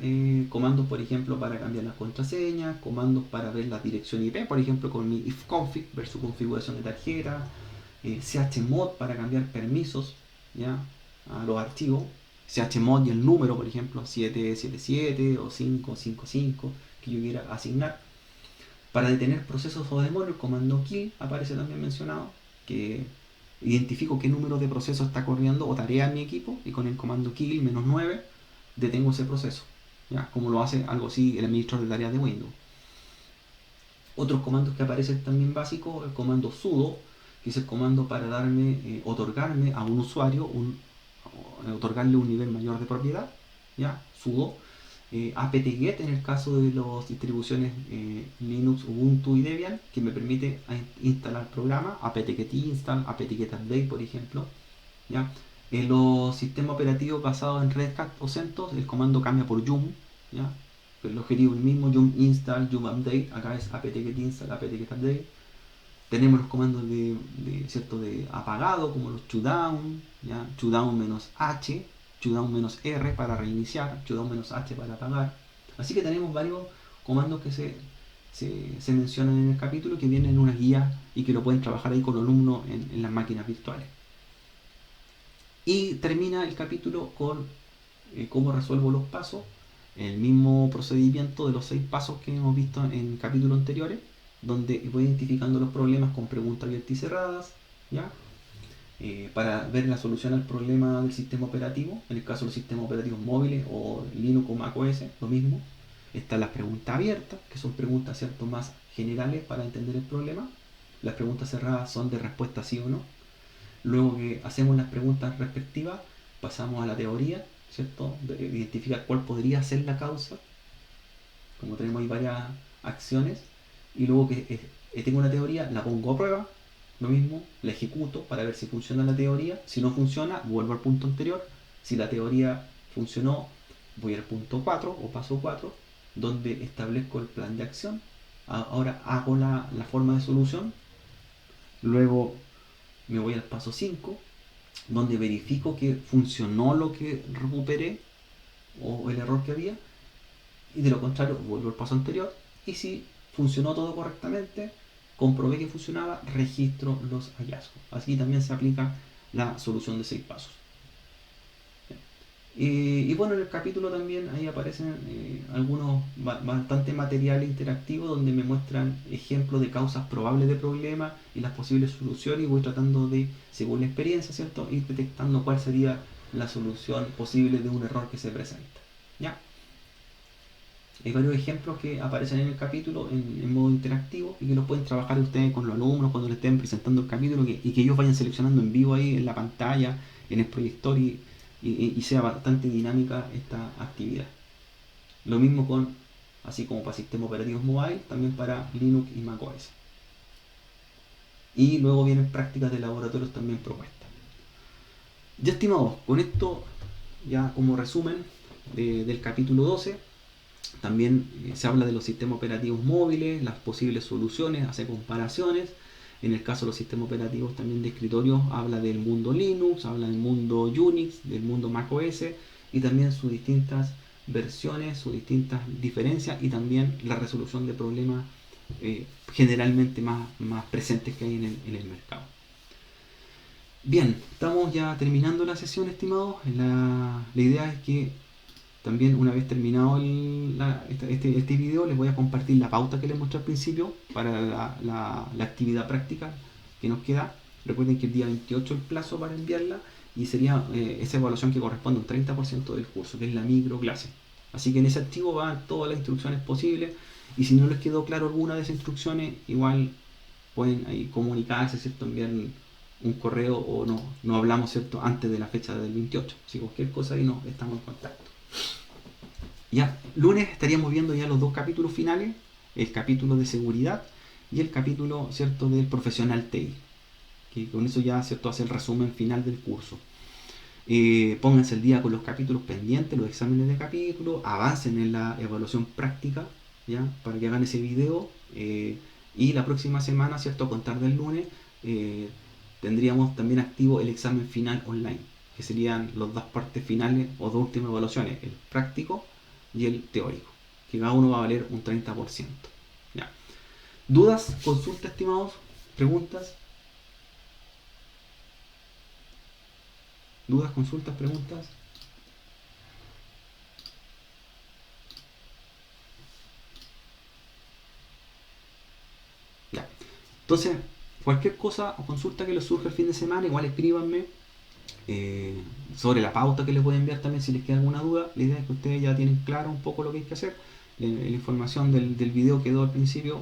comandos, por ejemplo, para cambiar las contraseñas, comandos para ver la dirección IP, por ejemplo, con mi ifconfig, ver su configuración de tarjeta, chmod para cambiar permisos, ¿ya?, a los archivos, chmod y el número, por ejemplo, 777 o 555 que yo quiera asignar. Para detener procesos o demonios, el comando kill aparece también mencionado, que identifico qué número de procesos está corriendo o tarea en mi equipo y con el comando kill -9 detengo ese proceso, ¿ya? Como lo hace algo así el administrador de tareas de Windows. Otros comandos que aparecen también básicos, el comando sudo, que es el comando para otorgarme a un usuario, otorgarle un nivel mayor de propiedad, ¿ya? Sudo. apt-get en el caso de las distribuciones Linux, Ubuntu y Debian, que me permite instalar programas, apt-get install, apt-get update, por ejemplo, ¿ya? En los sistemas operativos basados en Red Hat o CentOS, el comando cambia por yum, ¿ya? Pero el objetivo es el mismo, yum install, yum update, acá es apt-get install, apt-get update. Tenemos los comandos ¿cierto? De apagado, como los shutdown, ¿ya? Shutdown -h, shutdown -r para reiniciar, shutdown -h para apagar. Así que tenemos varios comandos que se mencionan en el capítulo, que vienen en una guía y que lo pueden trabajar ahí con los alumnos en las máquinas virtuales. Y termina el capítulo con cómo resuelvo los pasos, el mismo procedimiento de los 6 pasos que hemos visto en capítulos anteriores, donde voy identificando los problemas con preguntas abiertas y cerradas, ¿ya? Para ver la solución al problema del sistema operativo, en el caso de los sistemas operativos móviles o Linux o Mac OS, lo mismo. Están las preguntas abiertas, que son preguntas, ¿cierto?, más generales para entender el problema. Las preguntas cerradas son de respuesta sí o no. Luego que hacemos las preguntas respectivas, pasamos a la teoría, ¿cierto? De identificar cuál podría ser la causa, como tenemos ahí varias acciones, y luego que tengo una teoría, la pongo a prueba, lo mismo, la ejecuto para ver si funciona la teoría. Si no funciona, vuelvo al punto anterior. Si la teoría funcionó, voy al punto 4 o paso 4, donde establezco el plan de acción. Ahora hago la forma de solución. Luego me voy al paso 5, donde verifico que funcionó lo que recuperé o el error que había, y de lo contrario vuelvo al paso anterior, y si funcionó todo correctamente, comprobé que funcionaba, registro los hallazgos. Así también se aplica la solución de 6 pasos. Y bueno, en el capítulo también ahí aparecen bastante material interactivo donde me muestran ejemplos de causas probables de problemas y las posibles soluciones, y voy tratando de, según la experiencia, ¿cierto?, ir detectando cuál sería la solución posible de un error que se presenta. ¿Ya? Hay varios ejemplos que aparecen en el capítulo en modo interactivo y que los pueden trabajar ustedes con los alumnos cuando les estén presentando el capítulo, y que ellos vayan seleccionando en vivo ahí en la pantalla, en el proyector, y sea bastante dinámica esta actividad. Lo mismo así como para sistemas operativos mobile, también para Linux y macOS. Y luego vienen prácticas de laboratorios también propuestas. Ya, estimados, con esto ya como resumen del capítulo 12, también se habla de los sistemas operativos móviles, las posibles soluciones, hace comparaciones. En el caso de los sistemas operativos también de escritorio, habla del mundo Linux, habla del mundo Unix, del mundo macOS, y también sus distintas versiones, sus distintas diferencias, y también la resolución de problemas generalmente más presentes que hay en el mercado. Bien, estamos ya terminando la sesión, estimados. La idea es que también, una vez terminado este video, les voy a compartir la pauta que les mostré al principio para la actividad práctica que nos queda. Recuerden que el día 28 es el plazo para enviarla, y sería esa evaluación que corresponde a un 30% del curso, que es la microclase. Así que en ese archivo van todas las instrucciones posibles, y si no les quedó claro alguna de esas instrucciones, igual pueden ahí comunicarse, ¿cierto?, enviar un correo, o no hablamos, ¿cierto?, antes de la fecha del 28. Si cualquier cosa, ahí nos estamos en contacto. Ya, lunes estaríamos viendo ya los 2 capítulos finales, el capítulo de seguridad y el capítulo, ¿cierto?, del profesional TI, que con eso ya, ¿cierto?, hace el resumen final del curso. Pónganse el día con los capítulos pendientes, los exámenes de capítulo, avancen en la evaluación práctica, ¿ya?, para que hagan ese video, y la próxima semana, ¿cierto?, a contar del lunes, tendríamos también activo el examen final online, que serían las 2 partes finales o 2 últimas evaluaciones, el práctico y el teórico, que cada uno va a valer un 30%. ¿Ya? ¿Dudas, consultas, estimados? ¿Preguntas? ¿Dudas, consultas, preguntas? Ya. Entonces, Cualquier cosa o consulta que les surja el fin de semana, igual escríbanme sobre la pauta que les voy a enviar también si les queda alguna duda. La idea es que ustedes ya tienen claro un poco lo que hay que hacer. La información del video quedó al principio,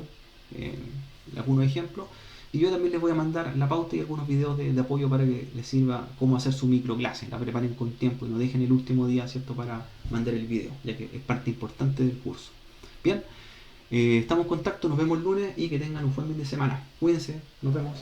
algunos ejemplos. Y yo también les voy a mandar la pauta y algunos videos de apoyo para que les sirva cómo hacer su microclase. La preparen con tiempo y no dejen el último día, ¿cierto?, para mandar el video, ya que es parte importante del curso. Bien, estamos en contacto, nos vemos el lunes y que tengan un buen fin de semana. Cuídense, nos vemos.